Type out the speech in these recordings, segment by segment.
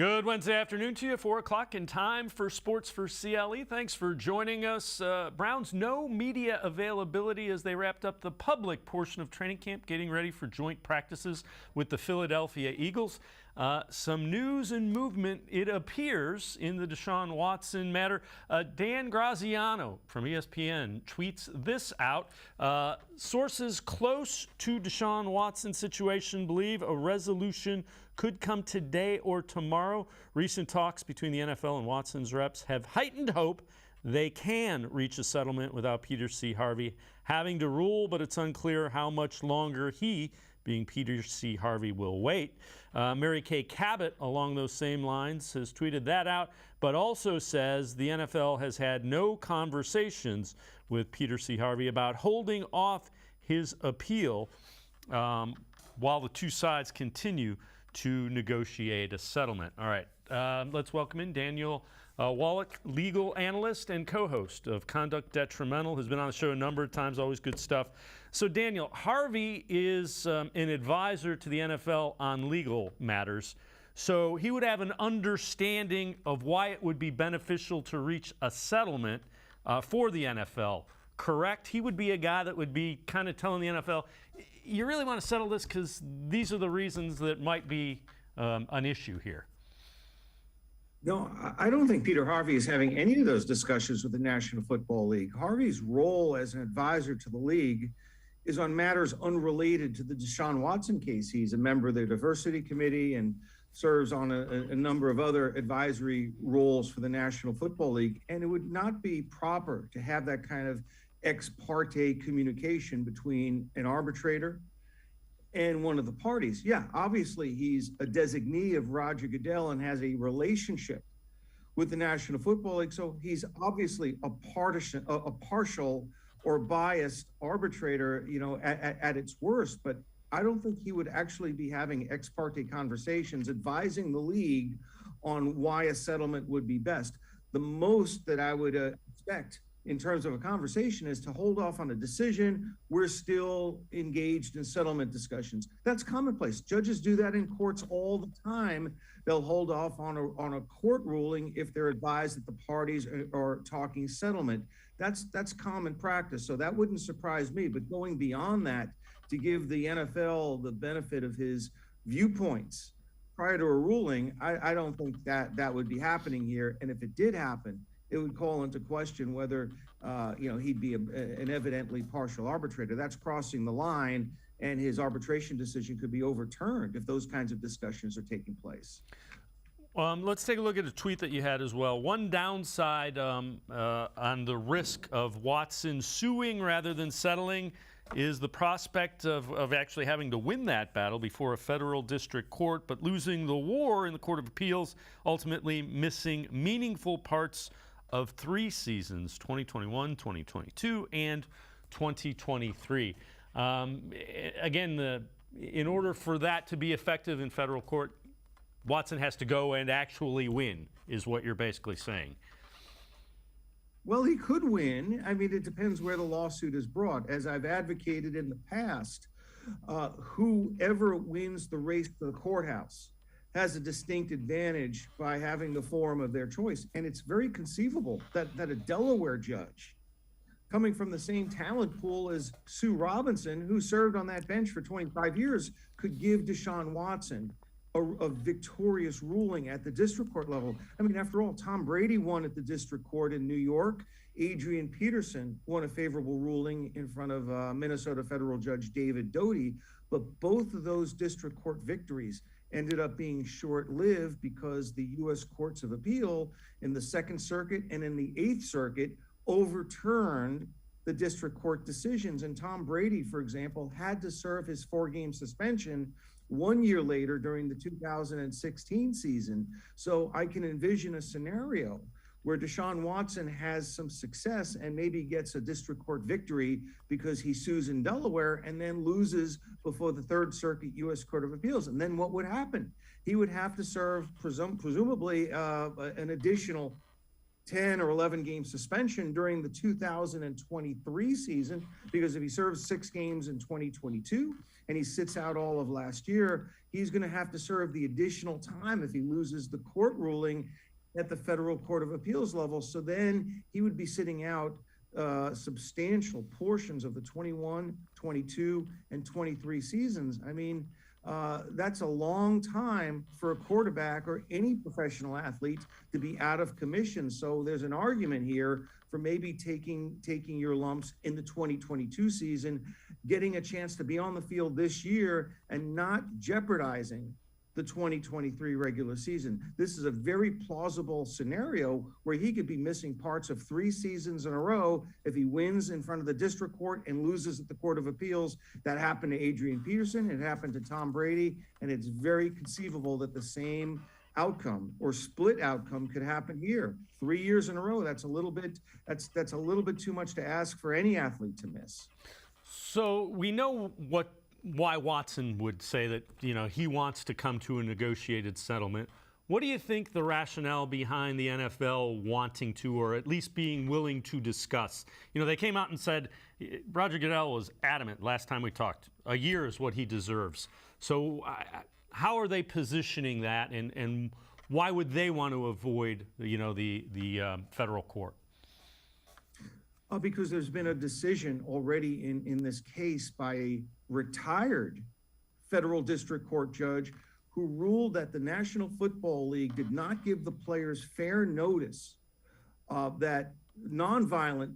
Good Wednesday afternoon to you, 4 o'clock in time for Sports4CLE. Thanks for joining us. Browns no media availability as they wrapped up the public portion of training camp, getting ready for joint practices with the Philadelphia Eagles. Some news and movement, it appears, in the Deshaun Watson matter. Dan Graziano from ESPN tweets this out. Sources close to Deshaun Watson's situation believe a resolution could come today or tomorrow. Recent talks between the NFL and Watson's reps have heightened hope they can reach a settlement without Peter C. Harvey having to rule, but it's unclear how much longer he, being Peter C. Harvey, will wait. Mary Kay Cabot, along those same lines, has tweeted that out, but also says the NFL has had no conversations with Peter C. Harvey about holding off his appeal while the two sides continue to negotiate a settlement. All right, let's welcome in Daniel Wallach, legal analyst and co-host of Conduct Detrimental, who's been on the show a number of times, always good stuff. So Daniel, Harvey is an advisor to the NFL on legal matters, so he would have an understanding of why it would be beneficial to reach a settlement for the NFL, correct? He would be a guy that would be kind of telling the NFL, you really want to settle this because these are the reasons that might be an issue here. No, I don't think Peter Harvey is having any of those discussions with the National Football League. Harvey's role as an advisor to the league is on matters unrelated to the Deshaun Watson case. He's a member of the diversity committee and serves on a number of other advisory roles for the National Football League. And it would not be proper to have that kind of ex parte communication between an arbitrator and one of the parties. Yeah, obviously he's a designee of Roger Goodell and has a relationship with the National Football League. So he's obviously a partial or biased arbitrator, you know, at its worst. But I don't think he would actually be having ex parte conversations advising the league on why a settlement would be best. The most that I would expect in terms of a conversation is to hold off on a decision. We're still engaged in settlement discussions. That's commonplace. Judges do that in courts all the time. They'll hold off on a court ruling if they're advised that the parties are talking settlement. That's common practice. So that wouldn't surprise me. But going beyond that, to give the NFL the benefit of his viewpoints prior to a ruling, I don't think that would be happening here. And if it did happen, it would call into question whether, he'd be an evidently partial arbitrator. That's crossing the line, and his arbitration decision could be overturned if those kinds of discussions are taking place. Let's take a look at a tweet that you had as well. One downside on the risk of Watson suing rather than settling is the prospect of actually having to win that battle before a federal district court, but losing the war in the Court of Appeals, ultimately missing meaningful parts of 3 seasons, 2021, 2022, and 2023. Again, in order for that to be effective in federal court, Watson has to go and actually win, is what you're basically saying. Well, he could win. I mean, it depends where the lawsuit is brought. As I've advocated in the past, whoever wins the race to the courthouse has a distinct advantage by having the forum of their choice. And it's very conceivable that a Delaware judge coming from the same talent pool as Sue Robinson, who served on that bench for 25 years, could give Deshaun Watson a victorious ruling at the district court level. I mean, after all, Tom Brady won at the district court in New York. Adrian Peterson won a favorable ruling in front of Minnesota federal judge David Doty. But both of those district court victories ended up being short-lived because the U.S. Courts of Appeal in the Second Circuit and in the Eighth Circuit overturned the district court decisions. And Tom Brady, for example, had to serve his 4-game suspension 1 year later during the 2016 season. So I can envision a scenario where Deshaun Watson has some success and maybe gets a district court victory because he sues in Delaware and then loses before the Third Circuit U.S. Court of Appeals. And then what would happen? He would have to serve presumably an additional 10 or 11 game suspension during the 2023 season, because if he serves 6 games in 2022 and he sits out all of last year, he's going to have to serve the additional time if he loses the court ruling at the federal court of appeals level. So then he would be sitting out substantial portions of the 21, 22, and 23 seasons. I mean, that's a long time for a quarterback or any professional athlete to be out of commission. So there's an argument here for maybe taking your lumps in the 2022 season, getting a chance to be on the field this year and not jeopardizing the 2023 regular season. This is a very plausible scenario where he could be missing parts of 3 seasons in a row if he wins in front of the district court and loses at the Court of Appeals. That happened to Adrian Peterson, it happened to Tom Brady, and it's very conceivable that the same outcome or split outcome could happen here. 3 years in a row, that's a little bit too much to ask for any athlete to miss. So we know why Watson would say that, he wants to come to a negotiated settlement. What do you think the rationale behind the NFL wanting to, or at least being willing to discuss? They came out and said, Roger Goodell was adamant last time we talked, a year is what he deserves. So how are they positioning that, and why would they want to avoid, the federal court? Because there's been a decision already in this case by a retired federal district court judge who ruled that the National Football League did not give the players fair notice that nonviolent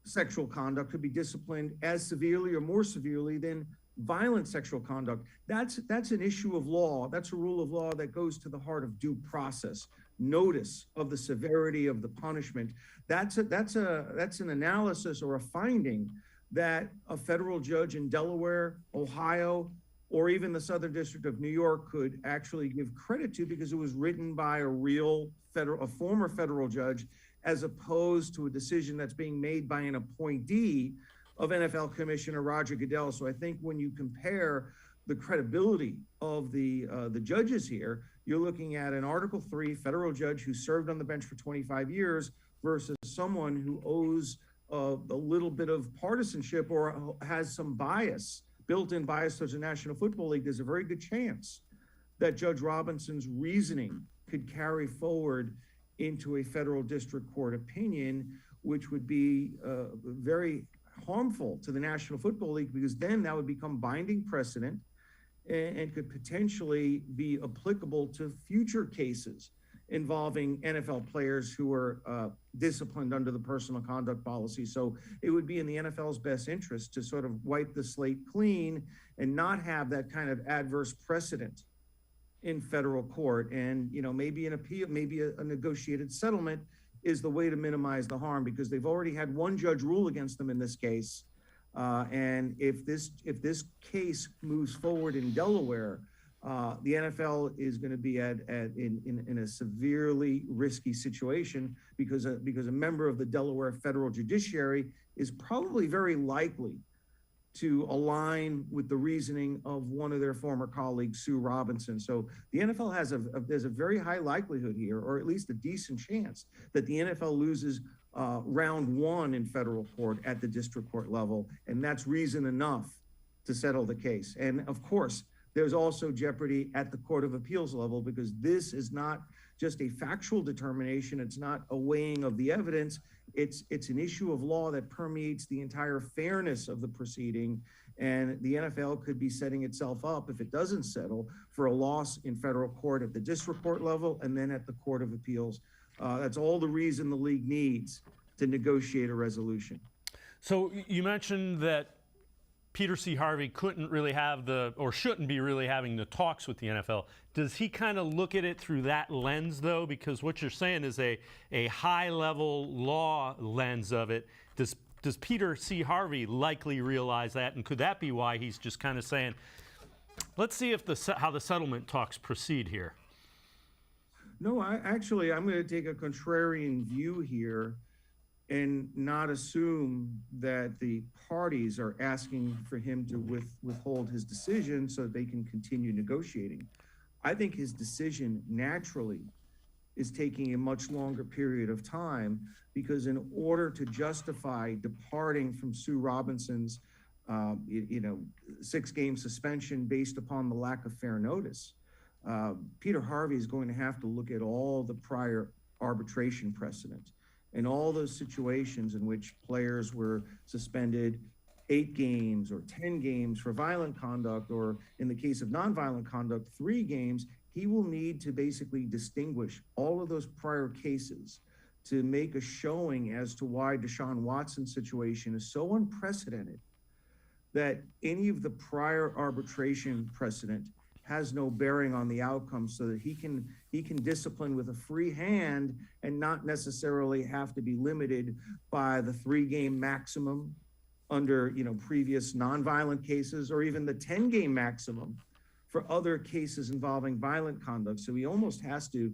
sexual conduct could be disciplined as severely or more severely than violent sexual conduct. That's an issue of law. That's a rule of law that goes to the heart of due process. Notice of the severity of the punishment. That's an analysis or a finding that a federal judge in Delaware, Ohio, or even the Southern District of New York could actually give credit to, because it was written by a former federal judge, as opposed to a decision that's being made by an appointee of NFL Commissioner Roger Goodell. So I think when you compare the credibility of the judges here, you're looking at an Article III federal judge who served on the bench for 25 years versus someone who owes a little bit of partisanship or has some bias, built-in bias towards the National Football League. There's a very good chance that Judge Robinson's reasoning could carry forward into a federal district court opinion, which would be very harmful to the National Football League, because then that would become binding precedent and could potentially be applicable to future cases involving NFL players who are disciplined under the personal conduct policy. So it would be in the NFL's best interest to sort of wipe the slate clean and not have that kind of adverse precedent in federal court. And, maybe an appeal, maybe a negotiated settlement is the way to minimize the harm, because they've already had one judge rule against them in this case. And if this case moves forward in Delaware, the NFL is going to be in a severely risky situation, because a member of the Delaware federal judiciary is probably very likely to align with the reasoning of one of their former colleagues, Sue Robinson. So the NFL there's a very high likelihood here, or at least a decent chance, that the NFL loses round 1 in federal court at the district court level, and that's reason enough to settle the case. And of course, there's also jeopardy at the Court of Appeals level, because this is not just a factual determination. It's not a weighing of the evidence. It's an issue of law that permeates the entire fairness of the proceeding. And the NFL could be setting itself up, if it doesn't settle, for a loss in federal court at the district court level and then at the Court of Appeals. That's all the reason the league needs to negotiate a resolution. So you mentioned that Peter C. Harvey couldn't really shouldn't be really having the talks with the NFL. Does he kind of look at it through that lens, though? Because what you're saying is a high-level law lens of it. Does Peter C. Harvey likely realize that, and could that be why he's just kind of saying, let's see how the settlement talks proceed here? No, I'm going to take a contrarian view here and not assume that the parties are asking for him to withhold his decision so that they can continue negotiating. I think his decision naturally is taking a much longer period of time, because in order to justify departing from Sue Robinson's 6-game suspension based upon the lack of fair notice. Peter Harvey is going to have to look at all the prior arbitration precedent and all those situations in which players were suspended 8 games or 10 games for violent conduct, or in the case of nonviolent conduct, 3 games. He will need to basically distinguish all of those prior cases to make a showing as to why Deshaun Watson's situation is so unprecedented that any of the prior arbitration precedent has no bearing on the outcome, so that he can discipline with a free hand and not necessarily have to be limited by the 3-game maximum under previous nonviolent cases, or even the 10-game maximum for other cases involving violent conduct. So he almost has to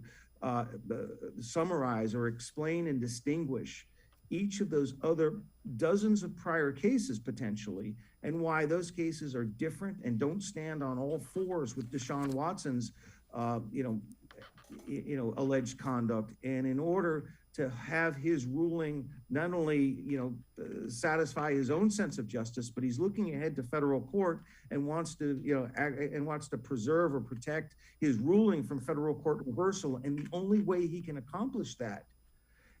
summarize or explain and distinguish each of those other dozens of prior cases potentially, and why those cases are different and don't stand on all fours with Deshaun Watson's alleged conduct. And in order to have his ruling not only satisfy his own sense of justice, but he's looking ahead to federal court and wants to preserve or protect his ruling from federal court reversal. And the only way he can accomplish that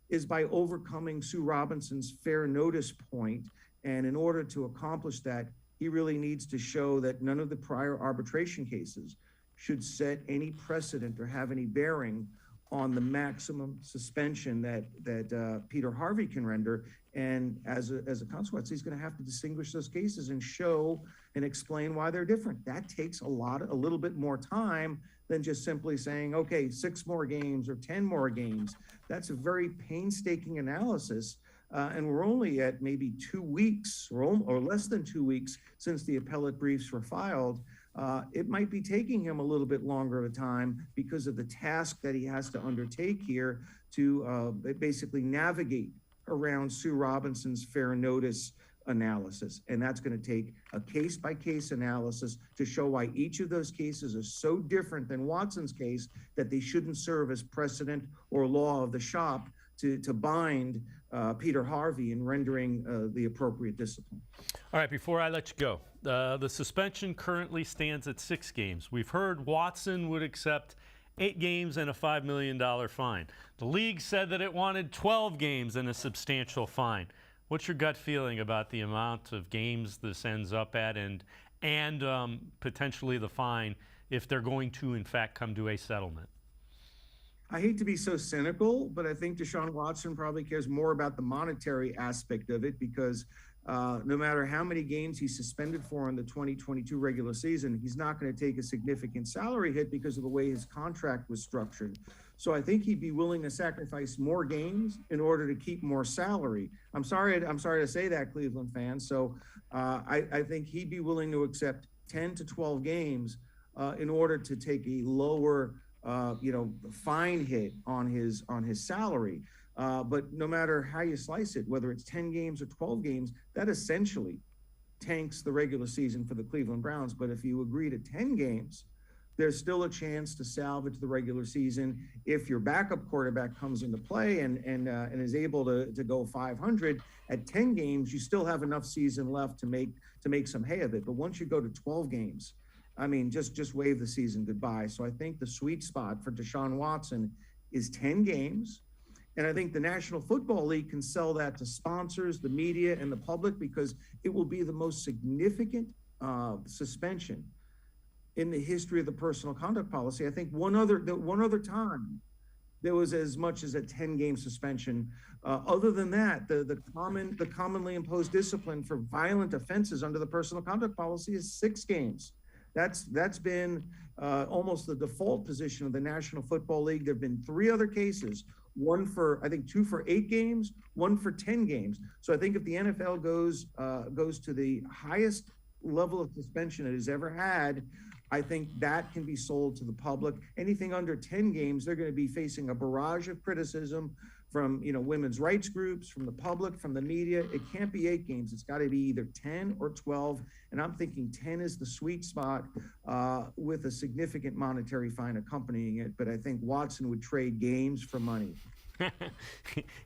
is by overcoming Sue Robinson's fair notice point. And in order to accomplish that, he really needs to show that none of the prior arbitration cases should set any precedent or have any bearing on the maximum suspension that Peter Harvey can render. And as a consequence, he's going to have to distinguish those cases and show and explain why they're different. That takes a little bit more time than just simply saying, okay, 6 more games or 10 more games. That's a very painstaking analysis. And we're only at maybe 2 weeks or less than 2 weeks since the appellate briefs were filed. It might be taking him a little bit longer of a time because of the task that he has to undertake here to basically navigate around Sue Robinson's fair notice analysis. And that's going to take a case-by-case analysis to show why each of those cases are so different than Watson's case that they shouldn't serve as precedent or law of the shop to bind Peter Harvey in rendering the appropriate discipline. All right, before I let you go, the suspension currently stands at 6 games. We've heard Watson would accept 8 games and a $5 million fine. The league said that it wanted 12 games and a substantial fine. What's your gut feeling about the amount of games this ends up at, and potentially the fine if they're going to, in fact, come to a settlement? I hate to be so cynical, but I think Deshaun Watson probably cares more about the monetary aspect of it, because no matter how many games he's suspended for in the 2022 regular season, he's not going to take a significant salary hit because of the way his contract was structured. So I think he'd be willing to sacrifice more games in order to keep more salary. I'm sorry to say that, Cleveland fans. So I think he'd be willing to accept 10 to 12 games in order to take a lower fine hit on his salary. But no matter how you slice it, whether it's 10 games or 12 games, that essentially tanks the regular season for the Cleveland Browns. But if you agree to 10 games, there's still a chance to salvage the regular season if your backup quarterback comes into play and is able to go 500. At 10 games, you still have enough season left to make some hay of it. But once you go to 12 games, I mean, just wave the season goodbye. So I think the sweet spot for Deshaun Watson is 10 games. And I think the National Football League can sell that to sponsors, the media, and the public, because it will be the most significant suspension in the history of the personal conduct policy. I think one other time there was as much as a 10-game suspension. Other than that, the commonly imposed discipline for violent offenses under the personal conduct policy is 6 games. That's been almost the default position of the National Football League. There have been 3 other cases, 2 for 8 games, 1 for 10 games. So I think if the NFL goes to the highest level of suspension it has ever had, I think that can be sold to the public. Anything under 10 games, they're going to be facing a barrage of criticism from women's rights groups, from the public, from the media. It can't be 8 games. It's got to be either 10 or 12. And I'm thinking 10 is the sweet spot with a significant monetary fine accompanying it. But I think Watson would trade games for money.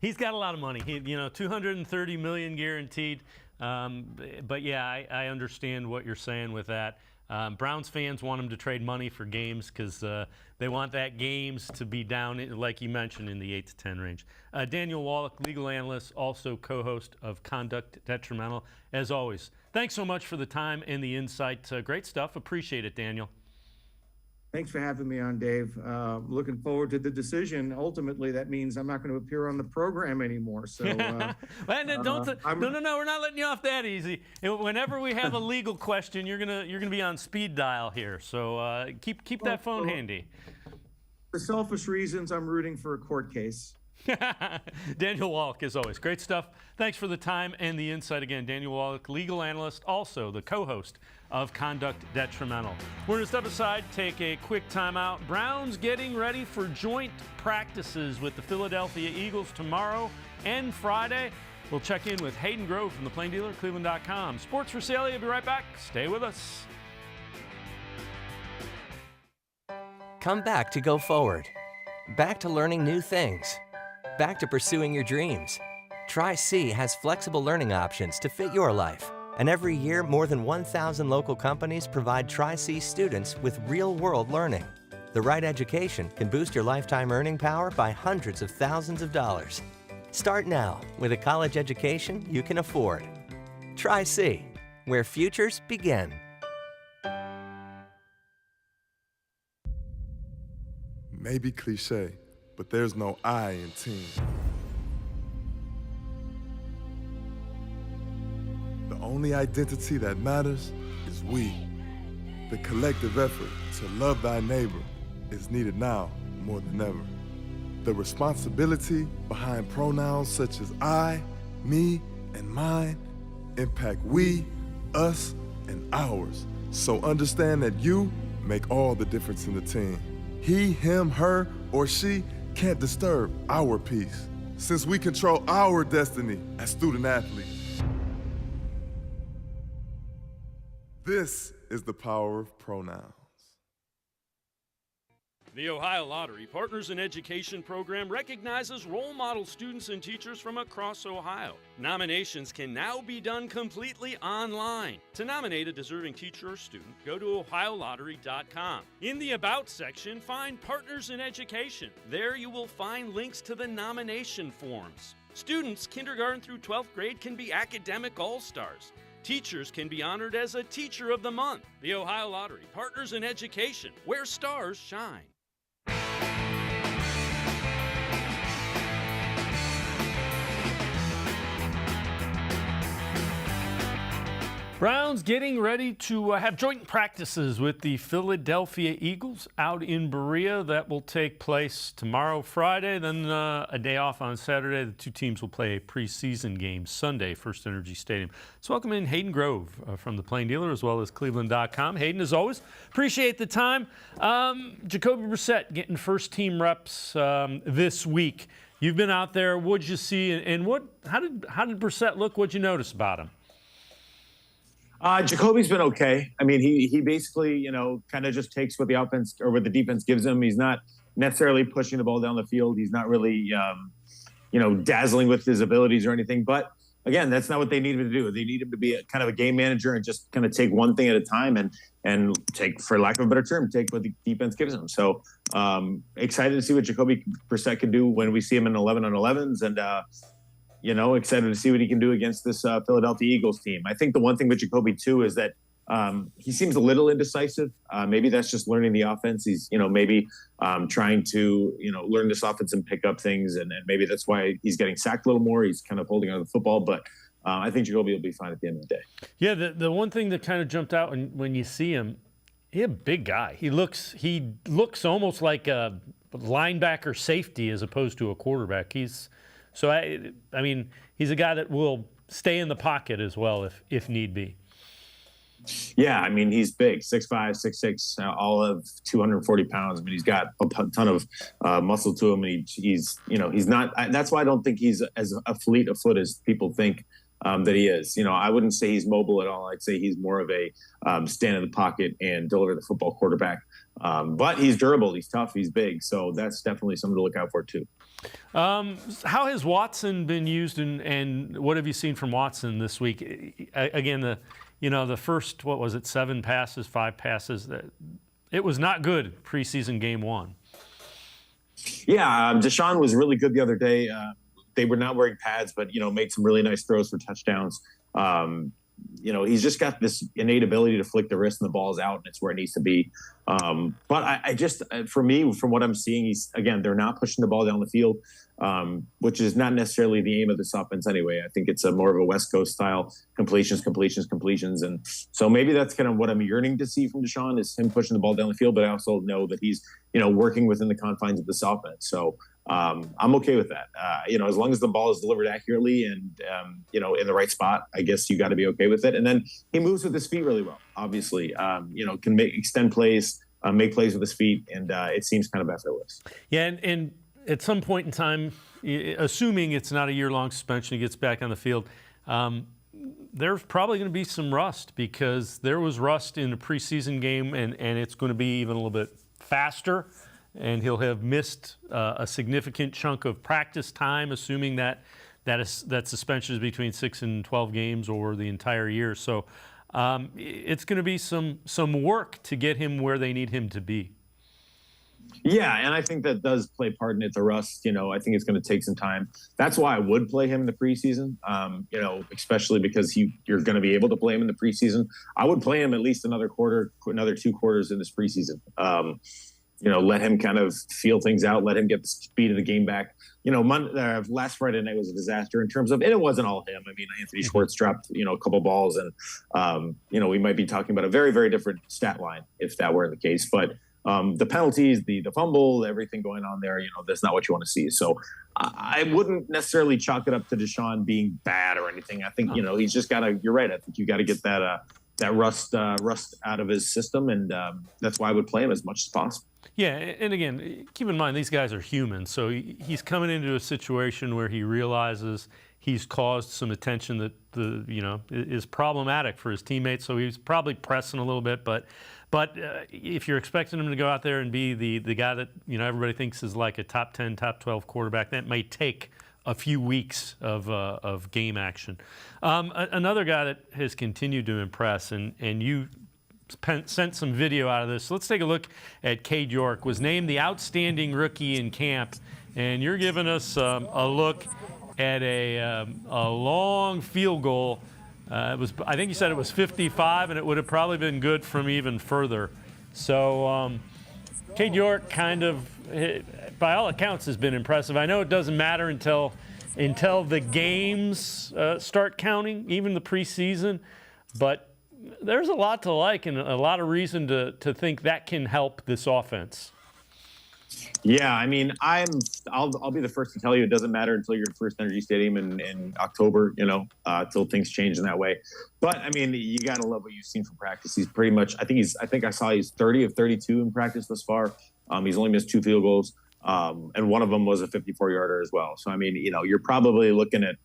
He's got a lot of money. $230 million guaranteed. But yeah, I understand what you're saying with that. Browns fans want them to trade money for games because they want that games to be down, like you mentioned, in the 8 to 10 range. Daniel Wallach, legal analyst, also co-host of Conduct Detrimental. As always, thanks so much for the time and the insight. Great stuff. Appreciate it, Daniel. Thanks for having me on, Dave. Looking forward to the decision. Ultimately, that means I'm not going to appear on the program anymore. So, no, we're not letting you off that easy. Whenever we have a legal question, you're gonna be on speed dial here. So keep that phone handy. For selfish reasons, I'm rooting for a court case. Daniel Wallach, as always, great stuff. Thanks for the time and the insight again. Daniel Wallach, legal analyst, also the co-host of Conduct Detrimental. We're going to step aside, take a quick timeout. Browns getting ready for joint practices with the Philadelphia Eagles tomorrow and Friday. We'll check in with Hayden Grove from the Plain Dealer, cleveland.com. Sports4CLE will be right back. Stay with us. Come back to go forward. Back to learning new things. Back to pursuing your dreams. Tri-C has flexible learning options to fit your life. And every year, more than 1,000 local companies provide Tri-C students with real-world learning. The right education can boost your lifetime earning power by hundreds of thousands of dollars. Start now with a college education you can afford. Tri-C, where futures begin. Maybe cliche, but there's no I in team. The only identity that matters is we. The collective effort to love thy neighbor is needed now more than ever. The responsibility behind pronouns such as I, me, and mine impact we, us, and ours. So understand that you make all the difference in the team. He, him, her, or she can't disturb our peace, since we control our destiny as student athletes. This is the power of pronouns. The Ohio Lottery Partners in Education program recognizes role model students and teachers from across Ohio. Nominations can now be done completely online. To nominate a deserving teacher or student, go to ohiolottery.com. In the About section, find Partners in Education. There you will find links to the nomination forms. Students kindergarten through 12th grade can be academic all-stars. Teachers can be honored as a Teacher of the Month. The Ohio Lottery Partners in Education, where stars shine. Browns getting ready to have joint practices with the Philadelphia Eagles out in Berea. That will take place tomorrow, Friday, then a day off on Saturday. The two teams will play a preseason game Sunday, First Energy Stadium. Let's welcome in Hayden Grove from the Plain Dealer, as well as cleveland.com. Hayden, as always, appreciate the time. Jacoby Brissette getting first-team reps this week. You've been out there. What'd you see, and how did Brissette look? What'd you notice about him? Jacoby's been okay. I mean, he basically, kind of just takes what the offense or what the defense gives him. He's not necessarily pushing the ball down the field. He's not really, dazzling with his abilities or anything. But again, that's not what they need him to do. They need him to be kind of a game manager and just kind of take one thing at a time and take, for lack of a better term, take what the defense gives him. So excited to see what Jacoby Brissette can do when we see him in 11-on-11s and, excited to see what he can do against this Philadelphia Eagles team. I think the one thing with Jacoby, too, is that he seems a little indecisive. Maybe that's just learning the offense. He's, maybe trying to, learn this offense and pick up things. And maybe that's why he's getting sacked a little more. He's kind of holding on to the football. But I think Jacoby will be fine at the end of the day. Yeah, the one thing that kind of jumped out when you see him, he's a big guy. He looks almost like a linebacker safety as opposed to a quarterback. So, I mean, he's a guy that will stay in the pocket as well if need be. Yeah, I mean, he's big, 6'5", 6'6", all of 240 pounds. I mean, he's got a ton of muscle to him, and he's not – that's why I don't think he's as a fleet of foot as people think that he is. I wouldn't say he's mobile at all. I'd say he's more of a stand in the pocket and deliver the football quarterback. But he's durable, he's tough, he's big. So that's definitely something to look out for, too. How has Watson been used, and what have you seen from Watson this week? Again, the first, 7 passes, 5 passes. It was not good preseason game 1. Yeah, Deshaun was really good the other day. They were not wearing pads, but made some really nice throws for touchdowns. He's just got this innate ability to flick the wrist and the ball's out, and it's where it needs to be. But I just, for me, from what I'm seeing, they're not pushing the ball down the field, which is not necessarily the aim of this offense anyway. I think it's more of a West Coast style completions. And so maybe that's kind of what I'm yearning to see from Deshaun, is him pushing the ball down the field. But I also know that he's, working within the confines of this offense. So I'm okay with that. As long as the ball is delivered accurately and, in the right spot, I guess you got to be okay with it. And then he moves with his feet really well, obviously, can extend plays, make plays with his feet. And it seems kind of effortless. Yeah. And at some point in time, assuming it's not a year-long suspension, he gets back on the field, there's probably going to be some rust, because there was rust in the preseason game, and it's going to be even a little bit faster. And he'll have missed a significant chunk of practice time, assuming that suspension is between 6 and 12 games or the entire year. So it's going to be some work to get him where they need him to be. Yeah, and I think that does play part in it, the rust. I think it's going to take some time. That's why I would play him in the preseason, especially because you're going to be able to play him in the preseason. I would play him at least another 2 quarters in this preseason. Let him kind of feel things out, let him get the speed of the game back. Last Friday night was a disaster in terms of, and it wasn't all him. I mean, Anthony Schwartz dropped, a couple balls, and, we might be talking about a very, very different stat line if that were the case. But the penalties, the fumble, everything going on there, that's not what you want to see. So I wouldn't necessarily chalk it up to Deshaun being bad or anything. I think, he's just got to, you're right. I think you got to get that rust out of his system. And that's why I would play him as much as possible. Yeah, and again, keep in mind, these guys are human. So he's coming into a situation where he realizes he's caused some attention that is problematic for his teammates. So he's probably pressing a little bit. But if you're expecting him to go out there and be the guy that everybody thinks is like a top 10, top 12 quarterback, that may take a few weeks of game action. Another guy that has continued to impress, and you sent some video out of this. So let's take a look at Cade York. Was named the outstanding rookie in camp, and you're giving us a look at a long field goal. I think you said it was 55, and it would have probably been good from even further. So Cade York kind of, by all accounts, has been impressive. I know it doesn't matter until the games start counting, even the preseason, but there's a lot to like and a lot of reason to think that can help this offense. Yeah, I mean, I'll be the first to tell you it doesn't matter until you're at First Energy Stadium in October, till things change in that way. But I mean, you got to love what you've seen from practice. He's pretty much, I think I saw he's 30 of 32 in practice thus far. He's only missed 2 field goals, and one of them was a 54-yarder as well. So I mean, you're probably looking at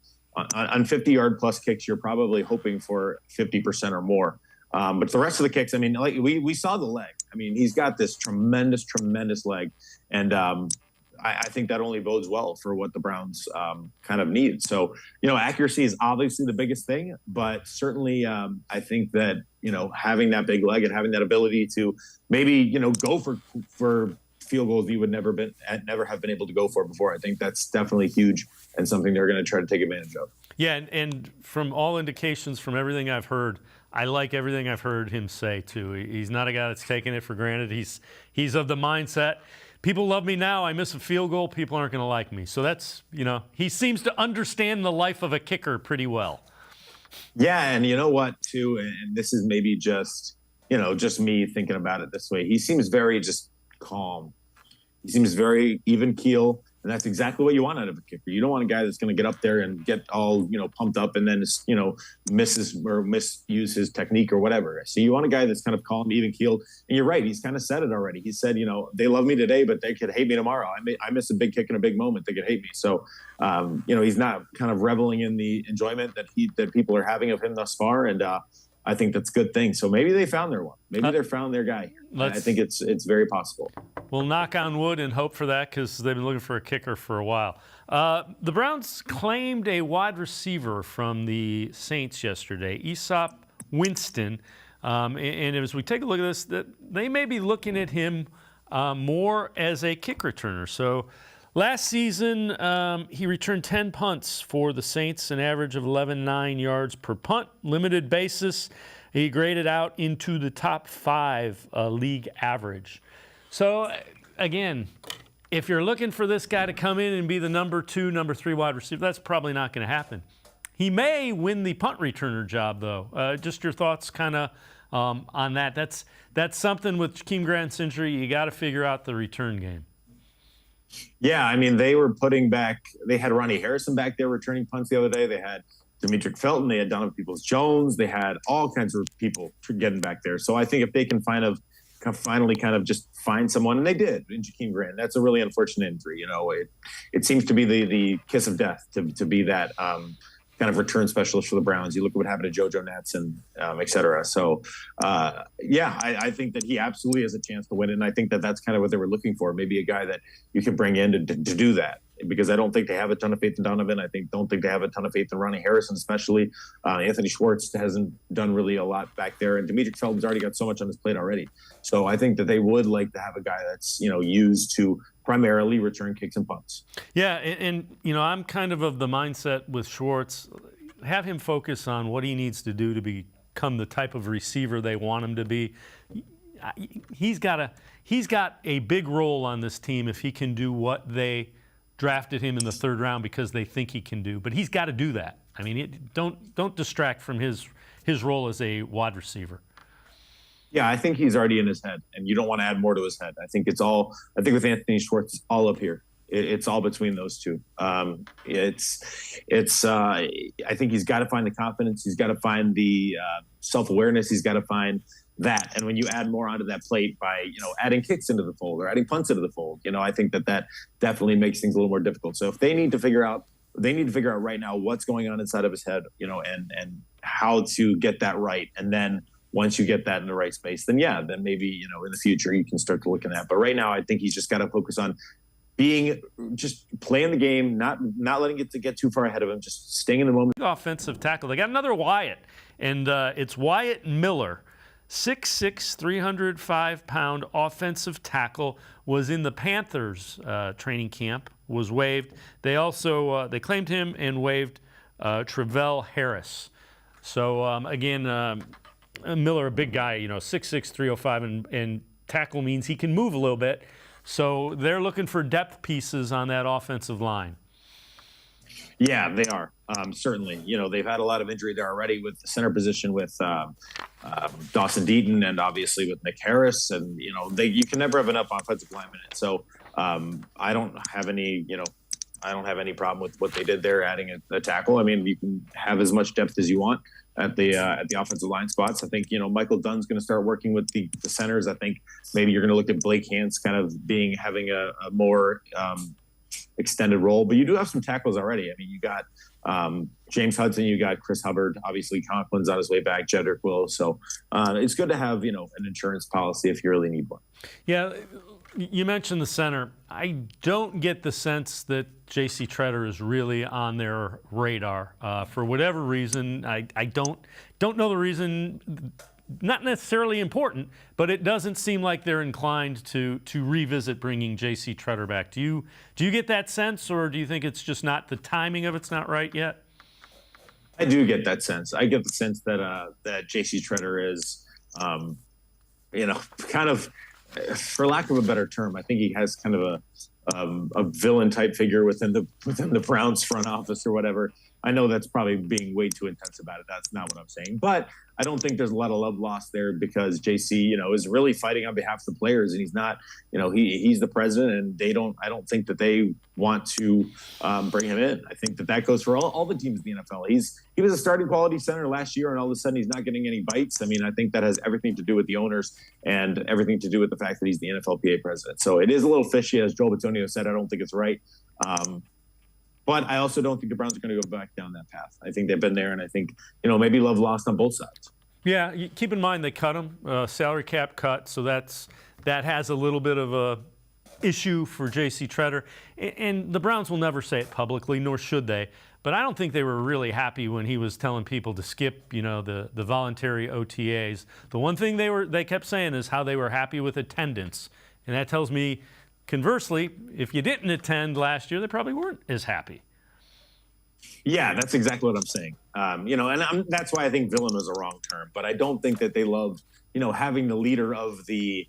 on 50-yard plus kicks, you're probably hoping for 50% or more. But the rest of the kicks, I mean, like we saw the leg. I mean, he's got this tremendous leg. And I think that only bodes well for what the Browns kind of need. So, accuracy is obviously the biggest thing, but certainly I think that, having that big leg and having that ability to maybe, go for field goals you would never have been able to go for before. I think that's definitely huge and something they're going to try to take advantage of. Yeah, and from all indications, from everything I've heard, I like everything I've heard him say too. He's not a guy that's taking it for granted. He's of the mindset, people love me now, I miss a field goal, people aren't going to like me. So that's, he seems to understand the life of a kicker pretty well. Yeah, and you know what too, and this is maybe just me thinking about it this way. He seems very just calm. He seems very even keel, and that's exactly what you want out of a kicker. You don't want a guy that's going to get up there and get all pumped up and then misses or misuse his technique or whatever. So you want a guy that's kind of calm, even keeled. And you're right, he's kind of said it already. He said, they love me today, but they could hate me tomorrow. I miss a big kick in a big moment, they could hate me. So he's not kind of reveling in the enjoyment that people are having of him thus far. And I think that's a good thing. So maybe they found their one. Maybe they found their guy. I think it's very possible. We'll knock on wood and hope for that because they've been looking for a kicker for a while. The Browns claimed a wide receiver from the Saints yesterday, Aesop Winston. And as we take a look at this, that they may be looking at him more as a kick returner. So last season, he returned 10 punts for the Saints, an average of 11.9 yards per punt, limited basis. He graded out into the top 5 league average. So, again, if you're looking for this guy to come in and be the number 2, number 3 wide receiver, that's probably not going to happen. He may win the punt returner job, though. Just your thoughts kind of on that. That's something with Jakeem Grant's injury. You got to figure out the return game. Yeah, I mean, they had Ronnie Harrison back there returning punts the other day. They had Demetric Felton. They had Donovan Peoples-Jones. They had all kinds of people getting back there. So I think if they can finally just find someone, and they did in Jakeem Grant, that's a really unfortunate injury. You know, it seems to be the kiss of death to be that kind of return specialist for the Browns. You look at what happened to JoJo Nats and et cetera. So, I think that he absolutely has a chance to win it. And I think that that's kind of what they were looking for. Maybe a guy that you can bring in to do that, because I don't think they have a ton of faith in Donovan. Don't think they have a ton of faith in Ronnie Harrison, especially. Anthony Schwartz hasn't done really a lot back there. And Demetric Felton's already got so much on his plate already. So I think that they would like to have a guy that's, used to primarily return kicks and punts. Yeah, and I'm kind of the mindset with Schwartz. Have him focus on what he needs to do to become the type of receiver they want him to be. He's got a big role on this team if he can do what they drafted him in the 3rd round because they think he can do. But he's got to do that. I mean, don't distract from his role as a wide receiver. Yeah, I think he's already in his head, and you don't want to add more to his head. I think with Anthony Schwartz, it's all up here. It's all between those two. I think he's got to find the confidence. He's got to find the self-awareness. He's got to find that. And when you add more onto that plate by, adding kicks into the fold or adding punts into the fold, I think that definitely makes things a little more difficult. So if they need to figure out right now what's going on inside of his head, and how to get that right. And then once you get that in the right space, then maybe, in the future you can start to look at that. But right now, I think he's just got to focus on just playing the game, not letting it to get too far ahead of him, just staying in the moment. Offensive tackle. They got another Wyatt, and it's Wyatt Miller. 6'6", 305-pound offensive tackle, was in the Panthers training camp, was waived. They also they claimed him and waived Travell Harris. So again, Miller, a big guy, 6'6", 305, and tackle means he can move a little bit. So they're looking for depth pieces on that offensive line. Yeah, they are. Certainly. They've had a lot of injury there already with the center position with Dawson Deaton and obviously with Nick Harris. And, you can never have enough offensive linemen. So I don't have any problem with what they did there, adding a tackle. I mean, you can have as much depth as you want at the offensive line spots. I think, Michael Dunn's going to start working with the centers. I think maybe you're going to look at Blake Hance kind of having a more extended role, but you do have some tackles already. I mean, you got James Hudson, you got Chris Hubbard, obviously Conklin's on his way back, Jedrick Wills. So it's good to have, an insurance policy if you really need one. Yeah. You mentioned the center. I don't get the sense that J.C. Tretter is really on their radar for whatever reason. I don't know the reason. Not necessarily important, but it doesn't seem like they're inclined to revisit bringing J.C. Tretter back. Do you get that sense, or do you think it's just not the timing of it's not right yet? I do get that sense. I get the sense that J.C. Tretter is, kind of, for lack of a better term, I think he has kind of a villain type figure within the Browns front office or whatever. I know that's probably being way too intense about it. That's not what I'm saying. But I don't think there's a lot of love lost there because JC, is really fighting on behalf of the players, and he's not, he's the president, and I don't think that they want to bring him in. I think that goes for all the teams in the NFL. He was a starting quality center last year, and all of a sudden he's not getting any bites. I mean, I think that has everything to do with the owners and everything to do with the fact that he's the NFLPA president. So it is a little fishy, as Joel Bitonio said. I don't think it's right. But I also don't think the Browns are going to go back down that path. I think they've been there, and I think, maybe love lost on both sides. Yeah, keep in mind they cut him, salary cap cut, so that has a little bit of a issue for J.C. Tretter. And the Browns will never say it publicly, nor should they. But I don't think they were really happy when he was telling people to skip, the voluntary OTAs. The one thing they kept saying is how they were happy with attendance. And that tells me, conversely, if you didn't attend last year, they probably weren't as happy. Yeah, that's exactly what I'm saying. And that's why I think villain was a wrong term. But I don't think that they loved, having the leader of the,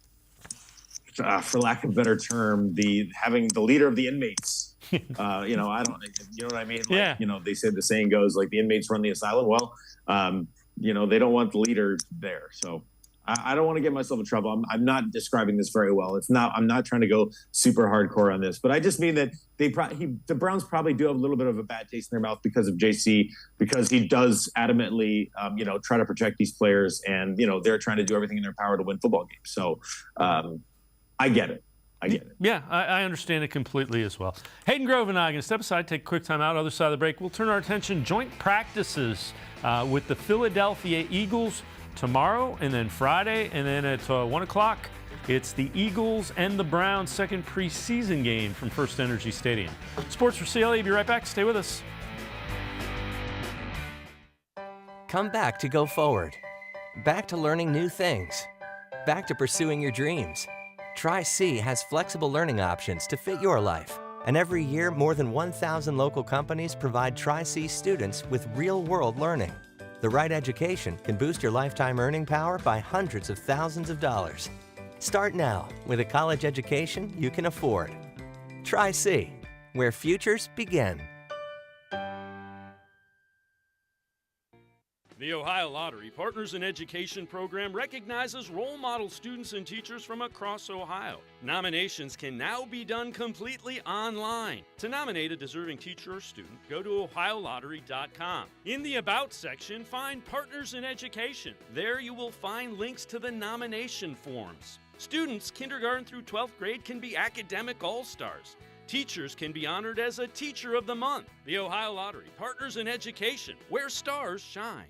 for lack of a better term, having the leader of the inmates. I don't, what I mean? Yeah. They said the saying goes like the inmates run the asylum. Well, they don't want the leader there. So I don't want to get myself in trouble. I'm not describing this very well. I'm not trying to go super hardcore on this, but I just mean that the Browns probably do have a little bit of a bad taste in their mouth because of JC, because he does adamantly, try to protect these players, and, they're trying to do everything in their power to win football games. So I get it. Yeah, I understand it completely as well. Hayden Grove and I are going to step aside, take a quick time out. Other side of the break, we'll turn our attention joint practices with the Philadelphia Eagles tomorrow, and then Friday, and then at 1 o'clock, it's the Eagles and the Browns' second preseason game from First Energy Stadium. Sports for CLE, be right back. Stay with us. Come back to go forward. Back to learning new things. Back to pursuing your dreams. Tri-C has flexible learning options to fit your life. And every year, more than 1,000 local companies provide Tri-C students with real-world learning. The right education can boost your lifetime earning power by hundreds of thousands of dollars. Start now with a college education you can afford. Tri-C, where futures begin. The Ohio Lottery Partners in Education program recognizes role model students and teachers from across Ohio. Nominations can now be done completely online. To nominate a deserving teacher or student, go to ohiolottery.com. In the About section, find Partners in Education. There you will find links to the nomination forms. Students kindergarten through 12th grade can be academic all-stars. Teachers can be honored as a Teacher of the Month. The Ohio Lottery Partners in Education, where stars shine.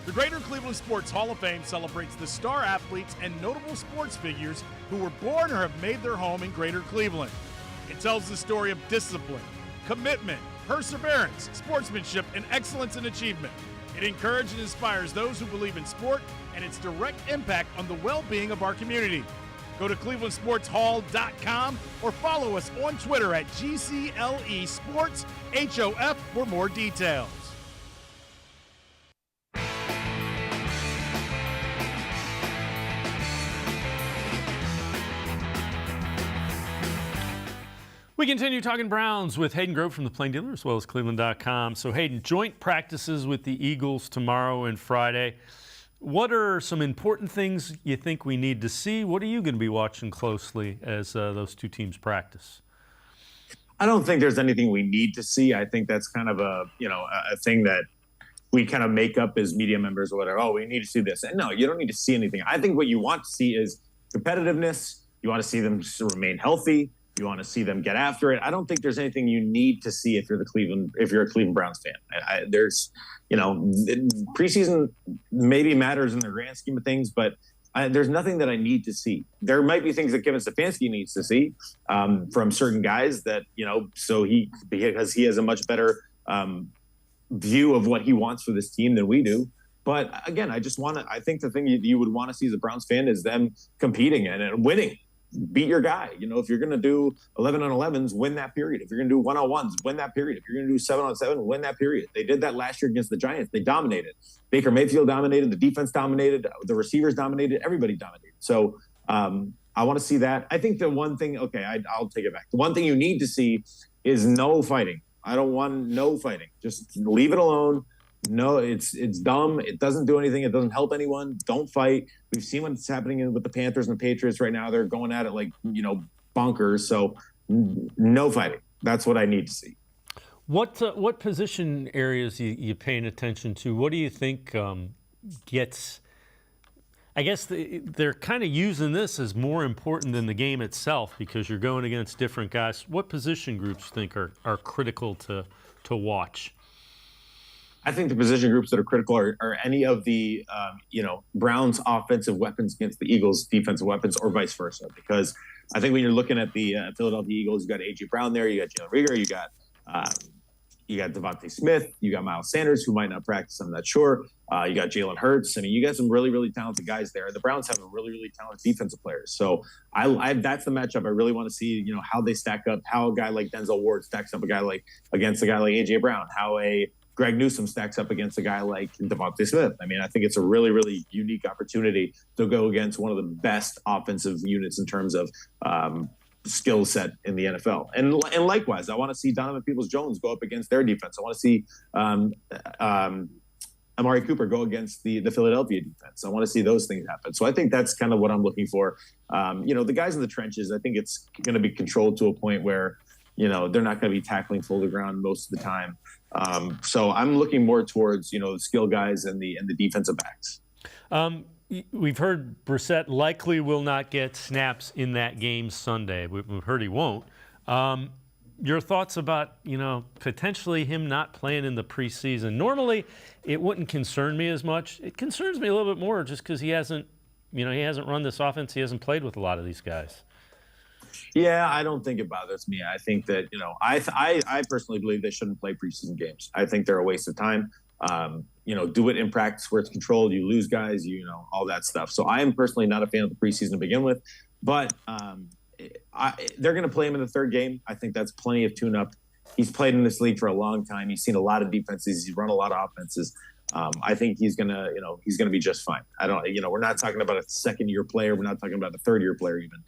The Greater Cleveland Sports Hall of Fame celebrates the star athletes and notable sports figures who were born or have made their home in Greater Cleveland. It tells the story of discipline, commitment, perseverance, sportsmanship, and excellence in achievement. It encourages and inspires those who believe in sport and its direct impact on the well-being of our community. Go to clevelandsportshall.com or follow us on Twitter at GCLE Sports HOF for more details. We continue talking Browns with Hayden Grove from the Plain Dealer as well as cleveland.com. So Hayden, joint practices with the Eagles tomorrow and Friday. What are some important things you think we need to see? What are you going to be watching closely as those two teams practice? I don't think there's anything we need to see. I think that's kind of a thing that we kind of make up as media members or whatever. Oh, we need to see this. And no, you don't need to see anything. I think what you want to see is competitiveness. You want to see them remain healthy. You want to see them get after it. I don't think there's anything you need to see if you're a Cleveland Browns fan. Preseason maybe matters in the grand scheme of things, but there's nothing that I need to see. There might be things that Kevin Stefanski needs to see from certain guys that, because he has a much better view of what he wants for this team than we do. But again, I think the thing you would want to see as a Browns fan is them competing and winning. Beat your guy. If you're going to do 11-on-11s, win that period. If you're going to do 1-on-1s, win that period. If you're going to do 7-on-7, win that period. They did that last year against the Giants. They dominated. Baker Mayfield dominated. The defense dominated. The receivers dominated. Everybody dominated. So I want to see that. I think the one thing, I'll take it back. The one thing you need to see is no fighting. I don't want no fighting. Just leave it alone. No, it's dumb. It doesn't do anything. It doesn't help anyone. Don't fight. We've seen what's happening with the Panthers and the Patriots right now. They're going at it like, bonkers. So no fighting. That's what I need to see. What position areas you paying attention to? What do you think gets – I guess they're kind of using this as more important than the game itself because you're going against different guys. What position groups you think are critical to watch? I think the position groups that are critical are any of the, Browns offensive weapons against the Eagles defensive weapons, or vice versa. Because I think when you're looking at the Philadelphia Eagles, you got A.J. Brown there, you got Jalen Reagor, you got Devontae Smith, you got Miles Sanders, who might not practice, I'm not sure. You got Jalen Hurts. I mean, you got some really, really talented guys there. And the Browns have a really, really talented defensive players. So that's the matchup I really want to see, how they stack up, how a guy like Denzel Ward stacks up against a guy like A.J. Brown, how a Greg Newsome stacks up against a guy like Devontae Smith. I mean, I think it's a really, really unique opportunity to go against one of the best offensive units in terms of skill set in the NFL. And likewise, I want to see Donovan Peoples-Jones go up against their defense. I want to see Amari Cooper go against the Philadelphia defense. I want to see those things happen. So I think that's kind of what I'm looking for. The guys in the trenches, I think it's going to be controlled to a point where, they're not going to be tackling full to ground most of the time. So I'm looking more towards, the skill guys and the defensive backs. We've heard Brissette likely will not get snaps in that game Sunday. We've heard he won't. Your thoughts about, potentially him not playing in the preseason? Normally, it wouldn't concern me as much. It concerns me a little bit more just because he hasn't run this offense. He hasn't played with a lot of these guys. Yeah, I don't think it bothers me. I think that, I personally believe they shouldn't play preseason games. I think they're a waste of time. Do it in practice where it's controlled. You lose guys, all that stuff. So I am personally not a fan of the preseason to begin with. But they're going to play him in the third game. I think that's plenty of tune-up. He's played in this league for a long time. He's seen a lot of defenses. He's run a lot of offenses. I think he's gonna be just fine. We're not talking about a second-year player. We're not talking about a third-year player even.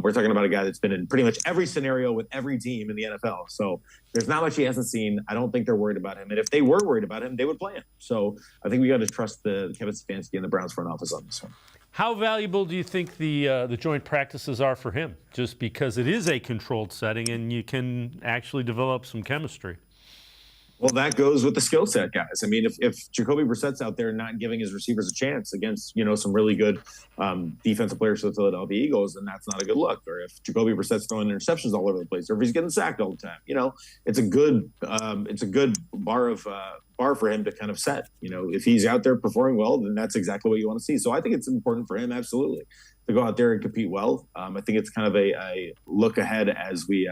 We're talking about a guy that's been in pretty much every scenario with every team in the NFL. So there's not much he hasn't seen. I don't think they're worried about him. And if they were worried about him, they would play him. So I think we got to trust the Kevin Stefanski and the Browns front office on this one. How valuable do you think the joint practices are for him? Just because it is a controlled setting and you can actually develop some chemistry. Well, that goes with the skill set, guys. I mean, if Jacoby Brissett's out there not giving his receivers a chance against, some really good defensive players for the Philadelphia Eagles, then that's not a good look. Or if Jacoby Brissett's throwing interceptions all over the place, or if he's getting sacked all the time, it's a good bar for him to kind of set. If he's out there performing well, then that's exactly what you want to see. So I think it's important for him, absolutely, to go out there and compete well. I think it's kind of a look ahead as we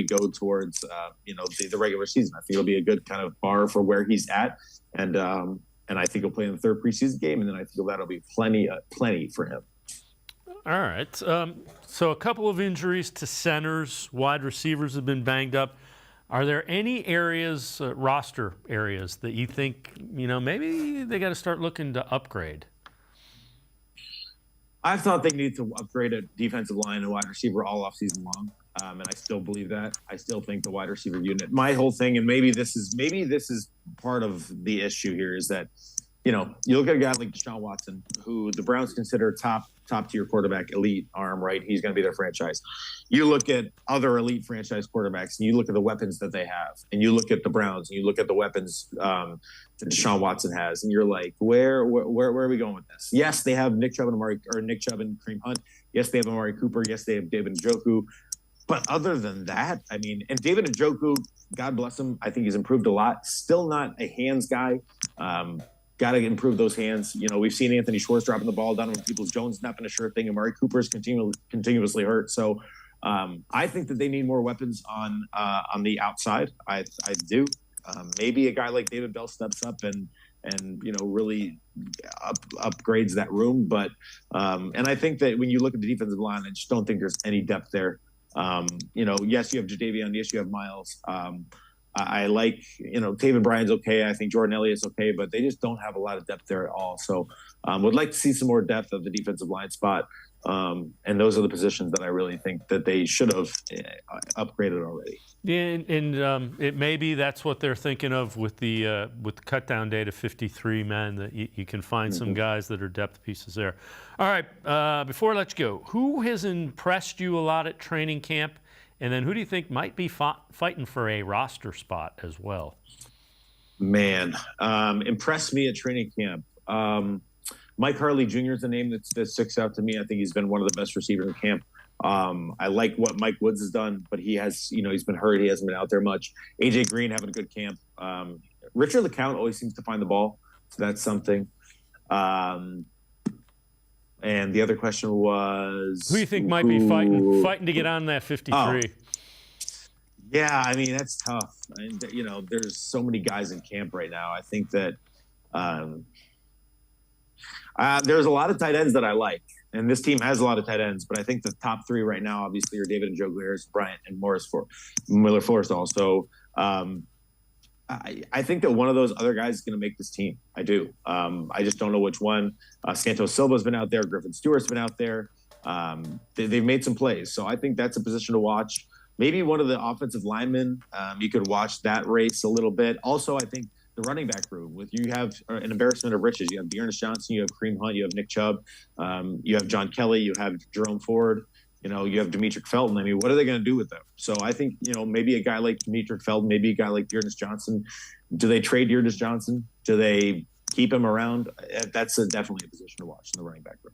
go towards the regular season. I think it'll be a good kind of bar for where he's at, and I think he'll play in the third preseason game, and then I think that'll be plenty for him. All right. So a couple of injuries to centers, wide receivers have been banged up. Are there any areas, roster areas, that you think maybe they got to start looking to upgrade? I thought they need to upgrade a defensive line and wide receiver all offseason long. And I still believe that. I still think the wide receiver unit, my whole thing, and maybe this is part of the issue here, is that, you look at a guy like Deshaun Watson, who the Browns consider top tier quarterback, elite arm, right? He's going to be their franchise. You look at other elite franchise quarterbacks, and you look at the weapons that they have, and you look at the Browns, and you look at the weapons that Deshaun Watson has, and you're like, where are we going with this? Yes, they have Nick Chubb and Kareem Hunt. Yes, they have Amari Cooper. Yes, they have David Njoku. But other than that, I mean, and David Njoku, God bless him, I think he's improved a lot. Still not a hands guy. Got to improve those hands. We've seen Anthony Schwartz dropping the ball down when Peoples-Jones not been a sure thing. Amari Cooper is continuously hurt. So I think that they need more weapons on the outside. I do. Maybe a guy like David Bell steps up and really upgrades that room. But and I think that when you look at the defensive line, I just don't think there's any depth there. Yes, you have Jadavion. Yes, you have Miles. I like, David Bryan's okay. I think Jordan Elliott's okay, but they just don't have a lot of depth there at all. So would like to see some more depth of the defensive line spot. And those are the positions that I really think that they should have upgraded already. Yeah, and it maybe that's what they're thinking of with the cut down date of 53 men, that you can find some guys that are depth pieces there. All right, before I let you go, who has impressed you a lot at training camp? And then who do you think might be fighting for a roster spot as well? Man, impressed me at training camp. Mike Harley Jr. is the name that sticks out to me. I think he's been one of the best receivers in camp. I like what Mike Woods has done, but he has, he's been hurt. He hasn't been out there much. AJ Green having a good camp. Richard LeCount always seems to find the ball, so that's something. And the other question was, who do you think might be fighting to get on that 53? Yeah, I mean, that's tough. And, there's so many guys in camp right now. I think that there's a lot of tight ends that I like. And this team has a lot of tight ends, but I think the top three right now, obviously, are David and Joe Harris, Bryant, and Miller Forrestall. So I think that one of those other guys is going to make this team. I do. I just don't know which one. Santos Silva's been out there. Griffin Stewart's been out there. They've made some plays. So I think that's a position to watch. Maybe one of the offensive linemen. You could watch that race a little bit. Also, I think the running back room, you have an embarrassment of riches. You have Dearness Johnson, you have Kareem Hunt, you have Nick Chubb, you have John Kelly, you have Jerome Ford, you have Demetric Felton. I mean, what are they going to do with them? So I think, maybe a guy like Demetric Felton, maybe a guy like Dearness Johnson. Do they trade Dearness Johnson? Do they keep him around? That's definitely a position to watch in the running back room.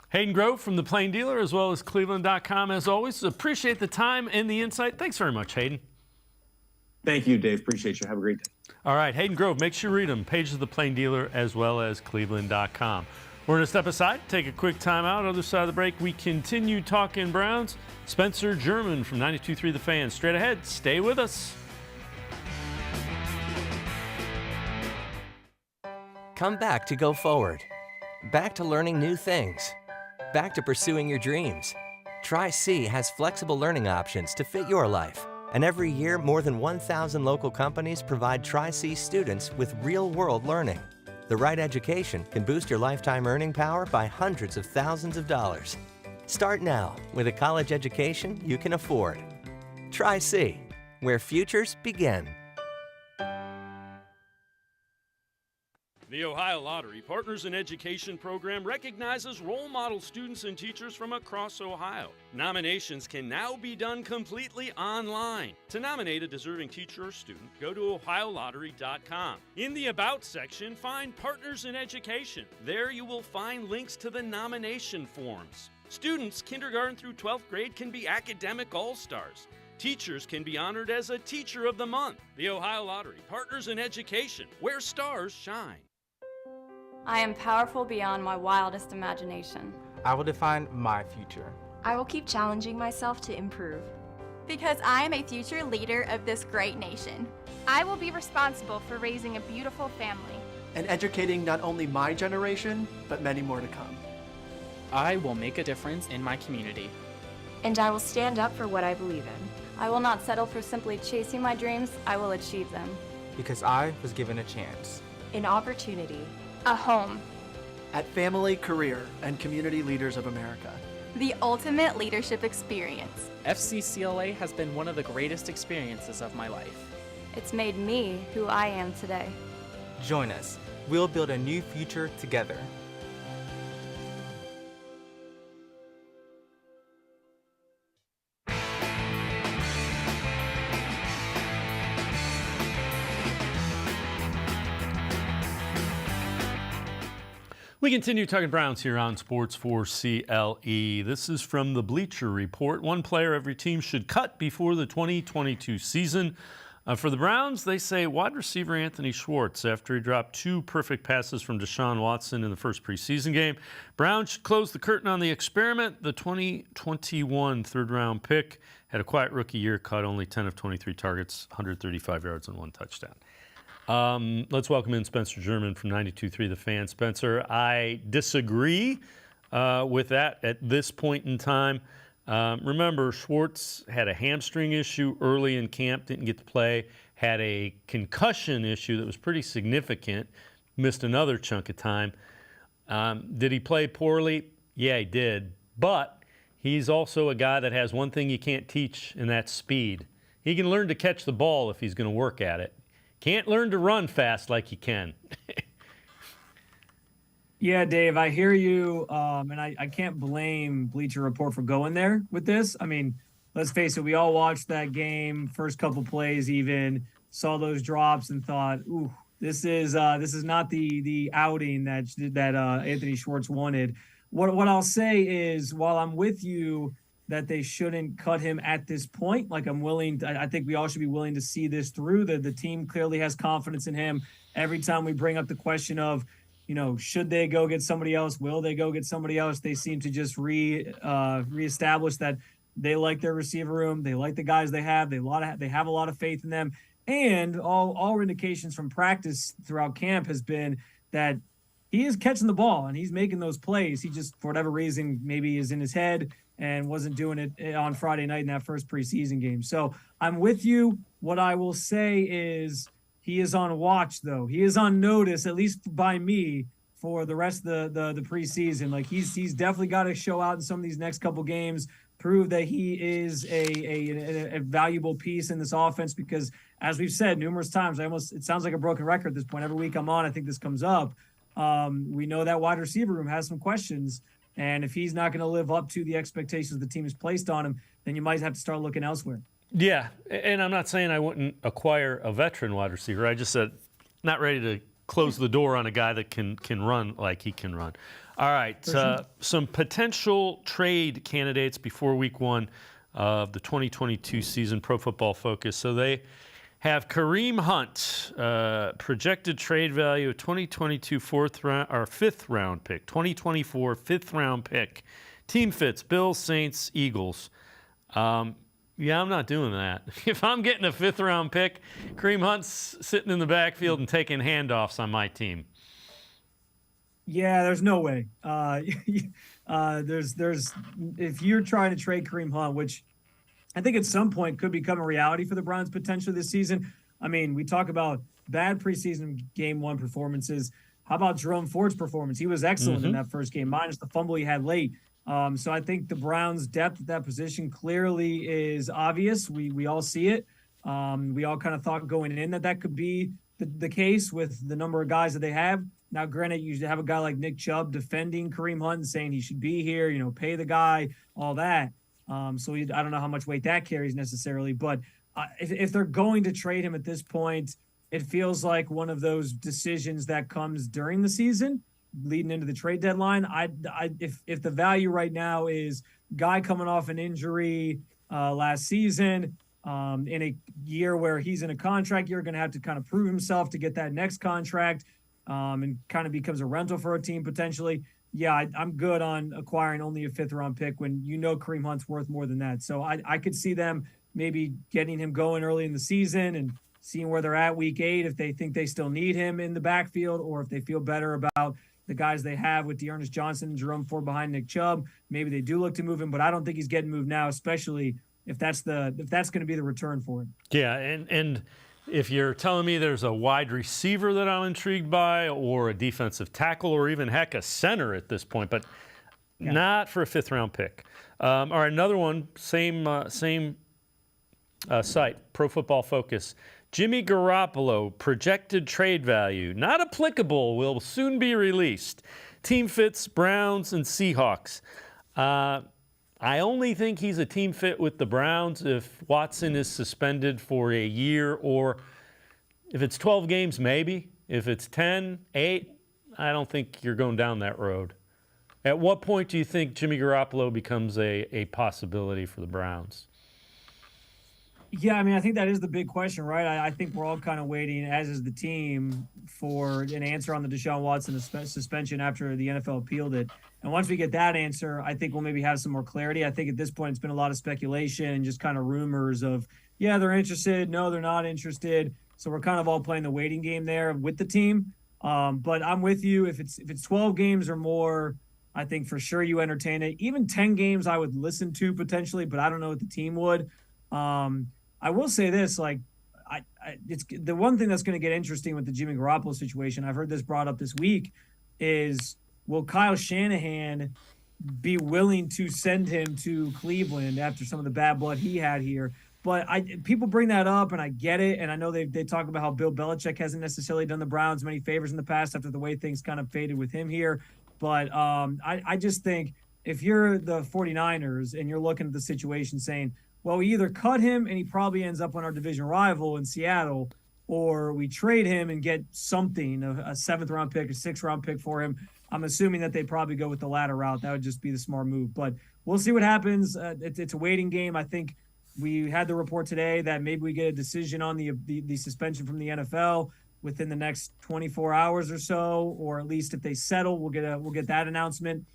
Hayden Grove from the Plain Dealer, as well as cleveland.com. As always, appreciate the time and the insight. Thanks very much, Hayden. Thank you, Dave. Appreciate you. Have a great day. All right, Hayden Grove, make sure you read them. Pages of the Plain Dealer as well as cleveland.com. We're going to step aside, take a quick time out. Other side of the break, we continue talking Browns. Spencer German from 92.3 The Fan. Straight ahead, stay with us. Come back to go forward. Back to learning new things. Back to pursuing your dreams. Tri-C has flexible learning options to fit your life. And every year, more than 1,000 local companies provide Tri-C students with real-world learning. The right education can boost your lifetime earning power by hundreds of thousands of dollars. Start now with a college education you can afford. Tri-C, where futures begin. The Ohio Lottery Partners in Education program recognizes role model students and teachers from across Ohio. Nominations can now be done completely online. To nominate a deserving teacher or student, go to ohiolottery.com. In the About section, find Partners in Education. There you will find links to the nomination forms. Students kindergarten through 12th grade can be academic all-stars. Teachers can be honored as a Teacher of the Month. The Ohio Lottery Partners in Education, where stars shine. I am powerful beyond my wildest imagination. I will define my future. I will keep challenging myself to improve. Because I am a future leader of this great nation. I will be responsible for raising a beautiful family. And educating not only my generation, but many more to come. I will make a difference in my community. And I will stand up for what I believe in. I will not settle for simply chasing my dreams. I will achieve them. Because I was given a chance. An opportunity. A home. At Family, Career, and Community Leaders of America. The ultimate leadership experience. FCCLA has been one of the greatest experiences of my life. It's made me who I am today. Join us. We'll build a new future together. We continue talking Browns here on Sports4CLE. This is from the Bleacher Report. One player every team should cut before the 2022 season. For the Browns, they say wide receiver Anthony Schwartz after he dropped 2 perfect passes from Deshaun Watson in the first preseason game. Browns should close the curtain on the experiment. The 2021 third-round pick had a quiet rookie year, caught only 10 of 23 targets, 135 yards and 1 touchdown. Let's welcome in Spencer German from 92.3 The Fan. Spencer, I disagree with that at this point in time. Remember, Schwartz had a hamstring issue early in camp, didn't get to play, had a concussion issue that was pretty significant, missed another chunk of time. Did he play poorly? Yeah, he did. But he's also a guy that has one thing you can't teach, and that's speed. He can learn to catch the ball if he's going to work at it. Can't learn to run fast like you can. Yeah, Dave, I hear you, and I can't blame Bleacher Report for going there with this. I mean, let's face it, we all watched that game, first couple plays even, saw those drops and thought, ooh, this is not the outing that Anthony Schwartz wanted. What I'll say is, while I'm with you that they shouldn't cut him at this point. Like I think we all should be willing to see this through. The team clearly has confidence in him. Every time we bring up the question of, should they go get somebody else? Will they go get somebody else? They seem to just reestablish that they like their receiver room. They like the guys they have. They have a lot of faith in them. And all indications from practice throughout camp has been that he is catching the ball and he's making those plays. He just, for whatever reason, maybe is in his head and wasn't doing it on Friday night in that first preseason game. So I'm with you. What I will say is he is on watch, though. He is on notice, at least by me, for the rest of the preseason. Like he's definitely got to show out in some of these next couple games, prove that he is a valuable piece in this offense, because as we've said numerous times, it sounds like a broken record at this point. Every week I'm on, I think this comes up. We know that wide receiver room has some questions, and if he's not going to live up to the expectations the team has placed on him, then you might have to start looking elsewhere. Yeah, and I'm not saying I wouldn't acquire a veteran wide receiver. I just said not ready to close the door on a guy that can run like he can run. All right, some potential trade candidates before week 1 of the 2022 season, Pro Football Focus. So they have Kareem Hunt, projected trade value of 2022 fifth round pick, 2024 fifth round pick. Team fits Bills, Saints, Eagles. Yeah, I'm not doing that. If I'm getting a fifth round pick, Kareem Hunt's sitting in the backfield and taking handoffs on my team. Yeah, there's no way. There's if you're trying to trade Kareem Hunt, which I think at some point could become a reality for the Browns potentially this season. I mean, we talk about bad preseason game 1 performances. How about Jerome Ford's performance? He was excellent in that first game, minus the fumble he had late. So I think the Browns' depth at that position clearly is obvious. We all see it. We all kind of thought going in that could be the case with the number of guys that they have. Now, granted, you have a guy like Nick Chubb defending Kareem Hunt and saying he should be here, pay the guy, all that. So I don't know how much weight that carries necessarily. But if they're going to trade him at this point, it feels like one of those decisions that comes during the season, leading into the trade deadline. If the value right now is guy coming off an injury last season, in a year where he's in a contract, you're going to have to kind of prove himself to get that next contract, and kind of becomes a rental for a team potentially. Yeah, I'm good on acquiring only a fifth round pick when Kareem Hunt's worth more than that. So I could see them maybe getting him going early in the season and seeing where they're at week 8, if they think they still need him in the backfield, or if they feel better about the guys they have with Dearness Johnson and Jerome Ford behind Nick Chubb. Maybe they do look to move him, but I don't think he's getting moved now, especially if that's going to be the return for him. Yeah, and if you're telling me there's a wide receiver that I'm intrigued by, or a defensive tackle, or even heck a center at this point, but not for a fifth round pick. All right, another one, same site, Pro Football Focus. Jimmy Garoppolo, projected trade value, not applicable, will soon be released. Team fits Browns and Seahawks. I only think he's a team fit with the Browns if Watson is suspended for a year, or if it's 12 games, maybe. If it's 10, 8, I don't think you're going down that road. At what point do you think Jimmy Garoppolo becomes a possibility for the Browns? Yeah, I mean, I think that is the big question, right? I think we're all kind of waiting, as is the team, for an answer on the Deshaun Watson suspension after the NFL appealed it. And once we get that answer, I think we'll maybe have some more clarity. I think at this point it's been a lot of speculation and just kind of rumors of, yeah, they're interested, no, they're not interested. So we're kind of all playing the waiting game there with the team. But I'm with you. If it's 12 games or more, I think for sure you entertain it. Even 10 games I would listen to potentially, but I don't know if the team would. I will say this, it's the one thing that's going to get interesting with the Jimmy Garoppolo situation, I've heard this brought up this week, is will Kyle Shanahan be willing to send him to Cleveland after some of the bad blood he had here? But people bring that up, and I get it, and I know they talk about how Bill Belichick hasn't necessarily done the Browns many favors in the past after the way things kind of faded with him here. But I just think if you're the 49ers and you're looking at the situation saying, well, we either cut him and he probably ends up on our division rival in Seattle, or we trade him and get something, a 7th round pick, a 6th round pick for him. I'm assuming that they'd probably go with the latter route. That would just be the smart move. But we'll see what happens. It's a waiting game. I think we had the report today that maybe we get a decision on the suspension from the NFL within the next 24 hours or so, or at least if they settle, we'll get that announcement.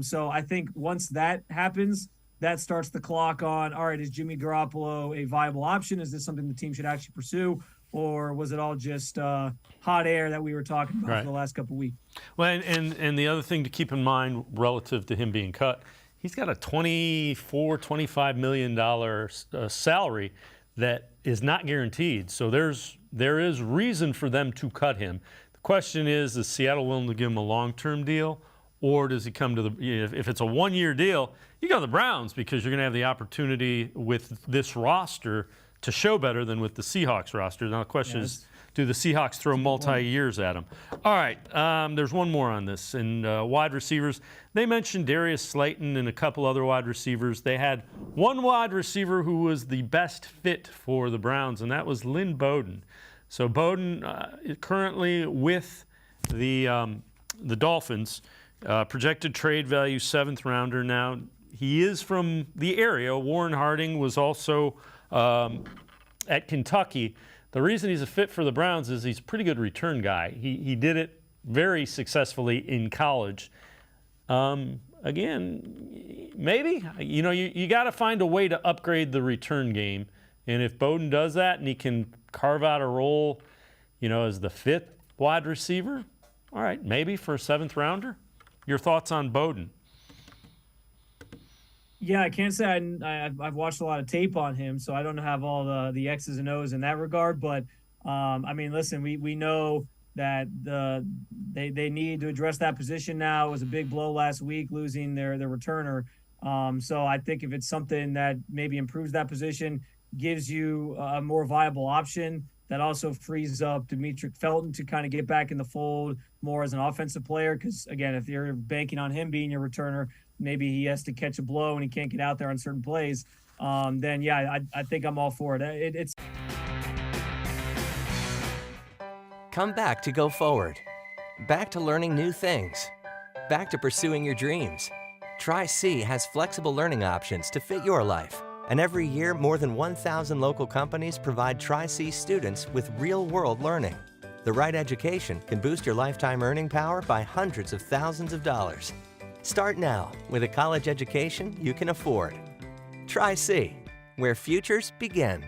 So I think once that happens, that starts the clock on, all right, is Jimmy Garoppolo a viable option? Is this something the team should actually pursue? Or was it all just hot air that we were talking about for the last couple of weeks? Well, and the other thing to keep in mind relative to him being cut, he's got a $25 million salary that is not guaranteed. So there is reason for them to cut him. The question is Seattle willing to give him a long-term deal, or does he come to if it's a one-year deal, you go to the Browns because you're going to have the opportunity with this roster to show better than with the Seahawks roster. Now the question is, do the Seahawks throw multi-years at him? All right, there's one more on this. And wide receivers, they mentioned Darius Slayton and a couple other wide receivers. They had one wide receiver who was the best fit for the Browns, and that was Lynn Bowden. So Bowden currently with the Dolphins, projected trade value 7th rounder. Now, he is from the area. Warren Harding was also at Kentucky. The reason he's a fit for the Browns is he's a pretty good return guy. He did it very successfully in college. Again, maybe, you got to find a way to upgrade the return game. And if Bowden does that and he can carve out a role, as the 5th wide receiver, all right, maybe for a 7th rounder. Your thoughts on Bowden? Yeah, I can't say I've watched a lot of tape on him, so I don't have all the X's and O's in that regard. But listen, we know that they need to address that position now. It was a big blow last week, losing their returner. So I think if it's something that maybe improves that position, gives you a more viable option, that also frees up Demetric Felton to kind of get back in the fold more as an offensive player. Because, again, if you're banking on him being your returner, maybe he has to catch a blow and he can't get out there on certain plays, then, yeah, I think I'm all for it. It's Come back to go forward. Back to learning new things. Back to pursuing your dreams. Tri-C has flexible learning options to fit your life. And every year, more than 1,000 local companies provide Tri-C students with real-world learning. The right education can boost your lifetime earning power by hundreds of thousands of dollars. Start now with a college education you can afford. Tri-C, where futures begin.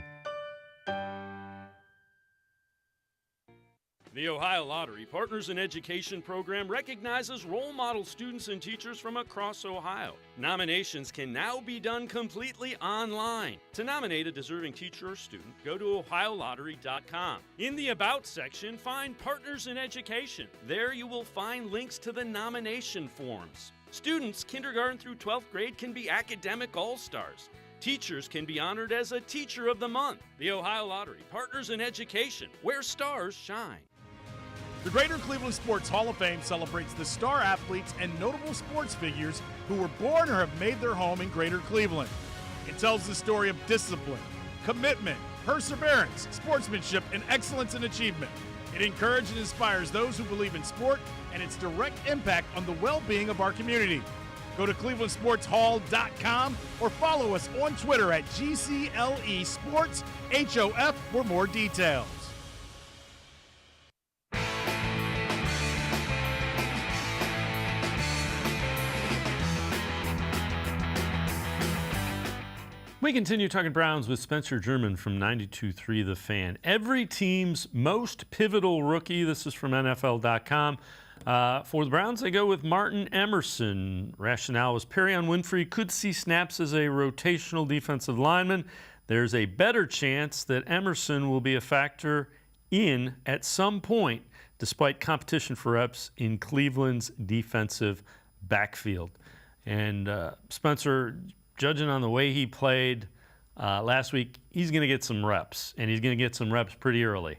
The Ohio Lottery Partners in Education program recognizes role model students and teachers from across Ohio. Nominations can now be done completely online. To nominate a deserving teacher or student, go to OhioLottery.com. In the About section, find Partners in Education. There you will find links to the nomination forms. Students kindergarten through 12th grade can be academic all-stars. Teachers can be honored as a Teacher of the Month. The Ohio Lottery Partners in Education, where stars shine. The Greater Cleveland Sports Hall of Fame celebrates the star athletes and notable sports figures who were born or have made their home in Greater Cleveland. It tells the story of discipline, commitment, perseverance, sportsmanship, and excellence in achievement. It encourages and inspires those who believe in sport and its direct impact on the well-being of our community. Go to clevelandsportshall.com or follow us on Twitter at GCLE Sports HOF for more details. We continue talking Browns with Spencer German from 92.3 The Fan. Every team's most pivotal rookie, this is from NFL.com. For the Browns, they go with Martin Emerson. Rationale was Perrion Winfrey could see snaps as a rotational defensive lineman. There's a better chance that Emerson will be a factor in at some point, despite competition for reps in Cleveland's defensive backfield. And Spencer, judging on the way he played last week, he's going to get some reps, and he's going to get some reps pretty early.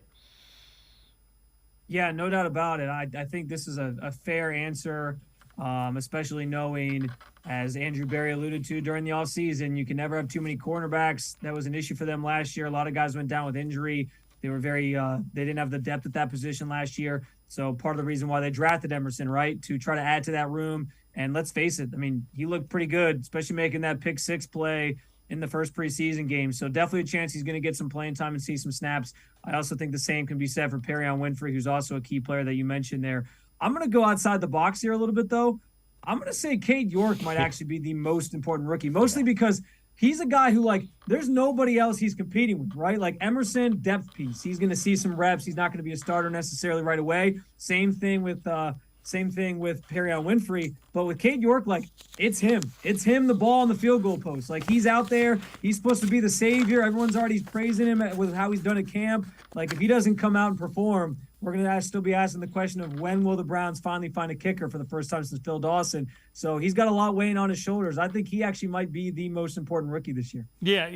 Yeah, no doubt about it. I think this is a fair answer, especially knowing, as Andrew Berry alluded to during the offseason, you can never have too many cornerbacks. That was an issue for them last year. A lot of guys went down with injury. They were they didn't have the depth at that position last year. So part of the reason why they drafted Emerson, right, to try to add to that room And let's face it, I mean, he looked pretty good, especially making that pick 6 play in the first preseason game. So definitely a chance he's going to get some playing time and see some snaps. I also think the same can be said for Perion Winfrey, who's also a key player that you mentioned there. I'm going to go outside the box here a little bit, though. I'm going to say Cade York might actually be the most important rookie, mostly because he's a guy who, like, there's nobody else he's competing with, right? Like Emerson, depth piece. He's going to see some reps. He's not going to be a starter necessarily right away. Same thing with Perion Winfrey. But with Cade York, like, it's him. It's him, the ball on the field goal post. Like, he's out there. He's supposed to be the savior. Everyone's already praising him with how he's done at camp. Like, if he doesn't come out and perform, we're going to still be asking the question of when will the Browns finally find a kicker for the first time since Phil Dawson. So he's got a lot weighing on his shoulders. I think he actually might be the most important rookie this year. Yeah,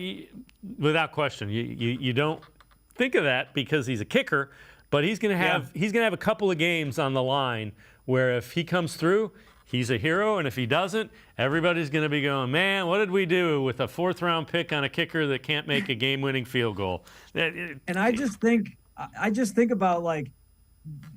without question. You don't think of that because he's a kicker, but he's going to have a couple of games on the line where if he comes through, he's a hero, and if he doesn't, everybody's going to be going, man, what did we do with a 4th-round pick on a kicker that can't make a game-winning field goal? And I just think about, like,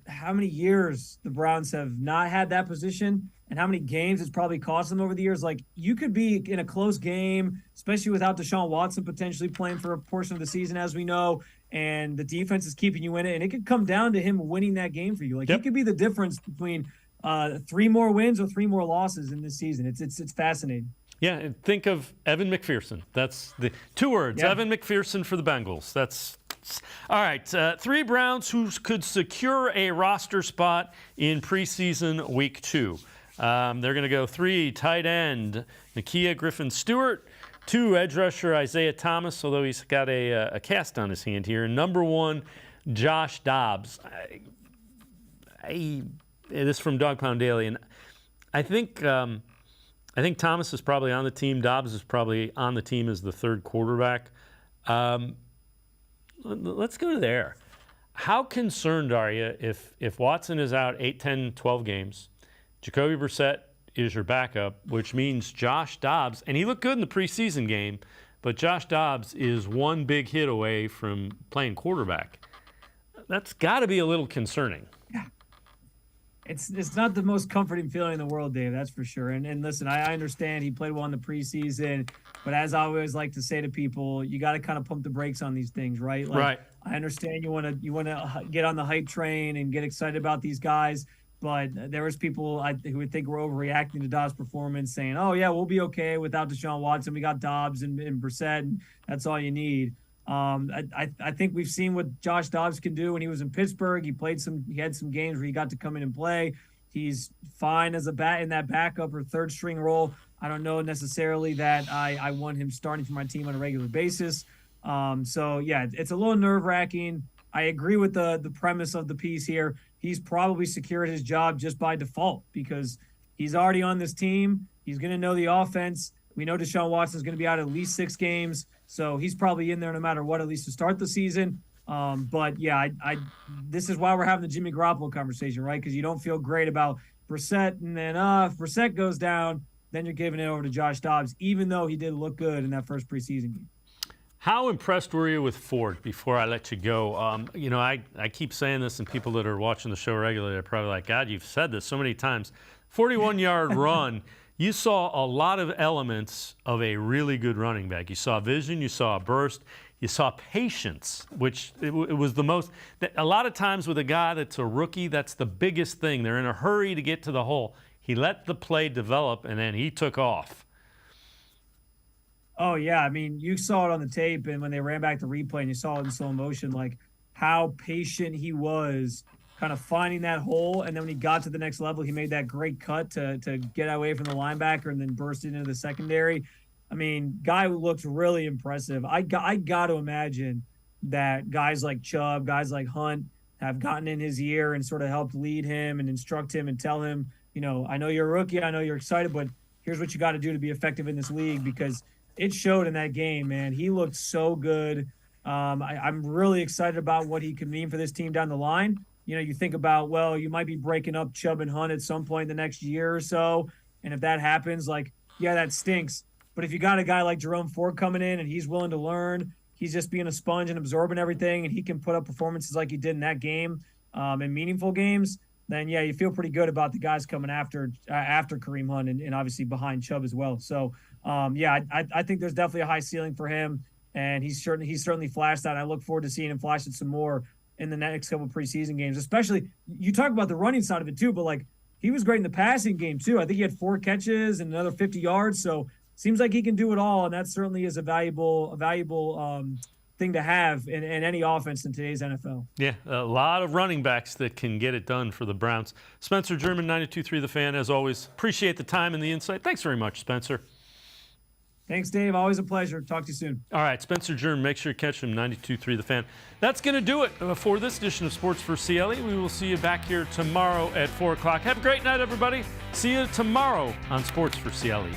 how many years the Browns have not had that position and how many games it's probably cost them over the years. Like, you could be in a close game, especially without Deshaun Watson potentially playing for a portion of the season, as we know, and the defense is keeping you in it, and it could come down to him winning that game for you. Like, he could be the difference between 3 more wins or 3 more losses in this season. It's fascinating. Yeah, and think of Evan McPherson. That's the 2 words, Evan McPherson for the Bengals. That's all right. 3 Browns who could secure a roster spot in preseason week 2. They're going to go 3 tight end, Nakia Griffin-Stewart, 2 edge rusher Isaiah Thomas, although he's got a cast on his hand here. And number 1, Josh Dobbs. This is from Dog Pound Daily, and I think Thomas is probably on the team. Dobbs is probably on the team as the 3rd quarterback. Let's go there. How concerned are you if Watson is out 8, 10, 12 games, Jacoby Brissette is your backup, which means Josh Dobbs, and he looked good in the preseason game, but Josh Dobbs is 1 big hit away from playing quarterback. That's got to be a little concerning. Yeah. It's not the most comforting feeling in the world, Dave, that's for sure. And listen, I understand he played well in the preseason, but as I always like to say to people, you got to kind of pump the brakes on these things, right? Like, right. I understand you want to get on the hype train and get excited about these guys, but there was people who would think we're overreacting to Dobbs' performance, saying, "Oh yeah, we'll be okay without Deshaun Watson. We got Dobbs and Brissette, and that's all you need." I think we've seen what Josh Dobbs can do when he was in Pittsburgh. He had some games where he got to come in and play. He's fine as in that backup or 3rd string role. I don't know necessarily that I want him starting for my team on a regular basis. So yeah, it's a little nerve-wracking. I agree with the premise of the piece here. He's probably secured his job just by default because he's already on this team. He's going to know the offense. We know Deshaun Watson is going to be out at least 6 games. So he's probably in there no matter what, at least to start the season. But yeah, this is why we're having the Jimmy Garoppolo conversation, right? Because you don't feel great about Brissette, and then if Brissette goes down, then you're giving it over to Josh Dobbs, even though he did look good in that first preseason game. How impressed were you with Ford before I let you go? I keep saying this, and people that are watching the show regularly are probably like, God, you've said this so many times. 41-yard run. You saw a lot of elements of a really good running back. You saw vision, you saw a burst, you saw patience, which it was the most. A lot of times with a guy that's a rookie, that's the biggest thing. They're in a hurry to get to the hole. He let the play develop, and then he took off. Oh, yeah. I mean, you saw it on the tape, and when they ran back the replay and you saw it in slow motion, like how patient he was kind of finding that hole. And then when he got to the next level, he made that great cut to get away from the linebacker and then burst into the secondary. I mean, guy looks really impressive. I got to imagine that guys like Chubb, guys like Hunt have gotten in his ear and sort of helped lead him and instruct him and tell him, I know you're a rookie, I know you're excited, but here's what you got to do to be effective in this league, because it showed in that game, man. He looked so good. I'm really excited about what he could mean for this team down the line. You think about, well, you might be breaking up Chubb and Hunt at some point in the next year or so. And if that happens, yeah, that stinks. But if you got a guy like Jerome Ford coming in and he's willing to learn, he's just being a sponge and absorbing everything, and he can put up performances like he did in that game in meaningful games, then yeah, you feel pretty good about the guys coming after Kareem Hunt and obviously behind Chubb as well. So I think there's definitely a high ceiling for him, and he's certainly flashed that. I look forward to seeing him flash it some more in the next couple of preseason games. Especially, you talk about the running side of it too, but like he was great in the passing game too. I think he had 4 catches and another 50 yards. So seems like he can do it all, and that certainly is a valuable thing to have in any offense in today's NFL. Yeah, a lot of running backs that can get it done for the Browns. Spencer German, 92.3 The Fan, as always. Appreciate the time and the insight. Thanks very much, Spencer. Thanks, Dave. Always a pleasure. Talk to you soon. All right, Spencer German, make sure you catch him, 92.3 The Fan. That's going to do it for this edition of Sports for CLE. We will see you back here tomorrow at 4 o'clock. Have a great night, everybody. See you tomorrow on Sports for CLE.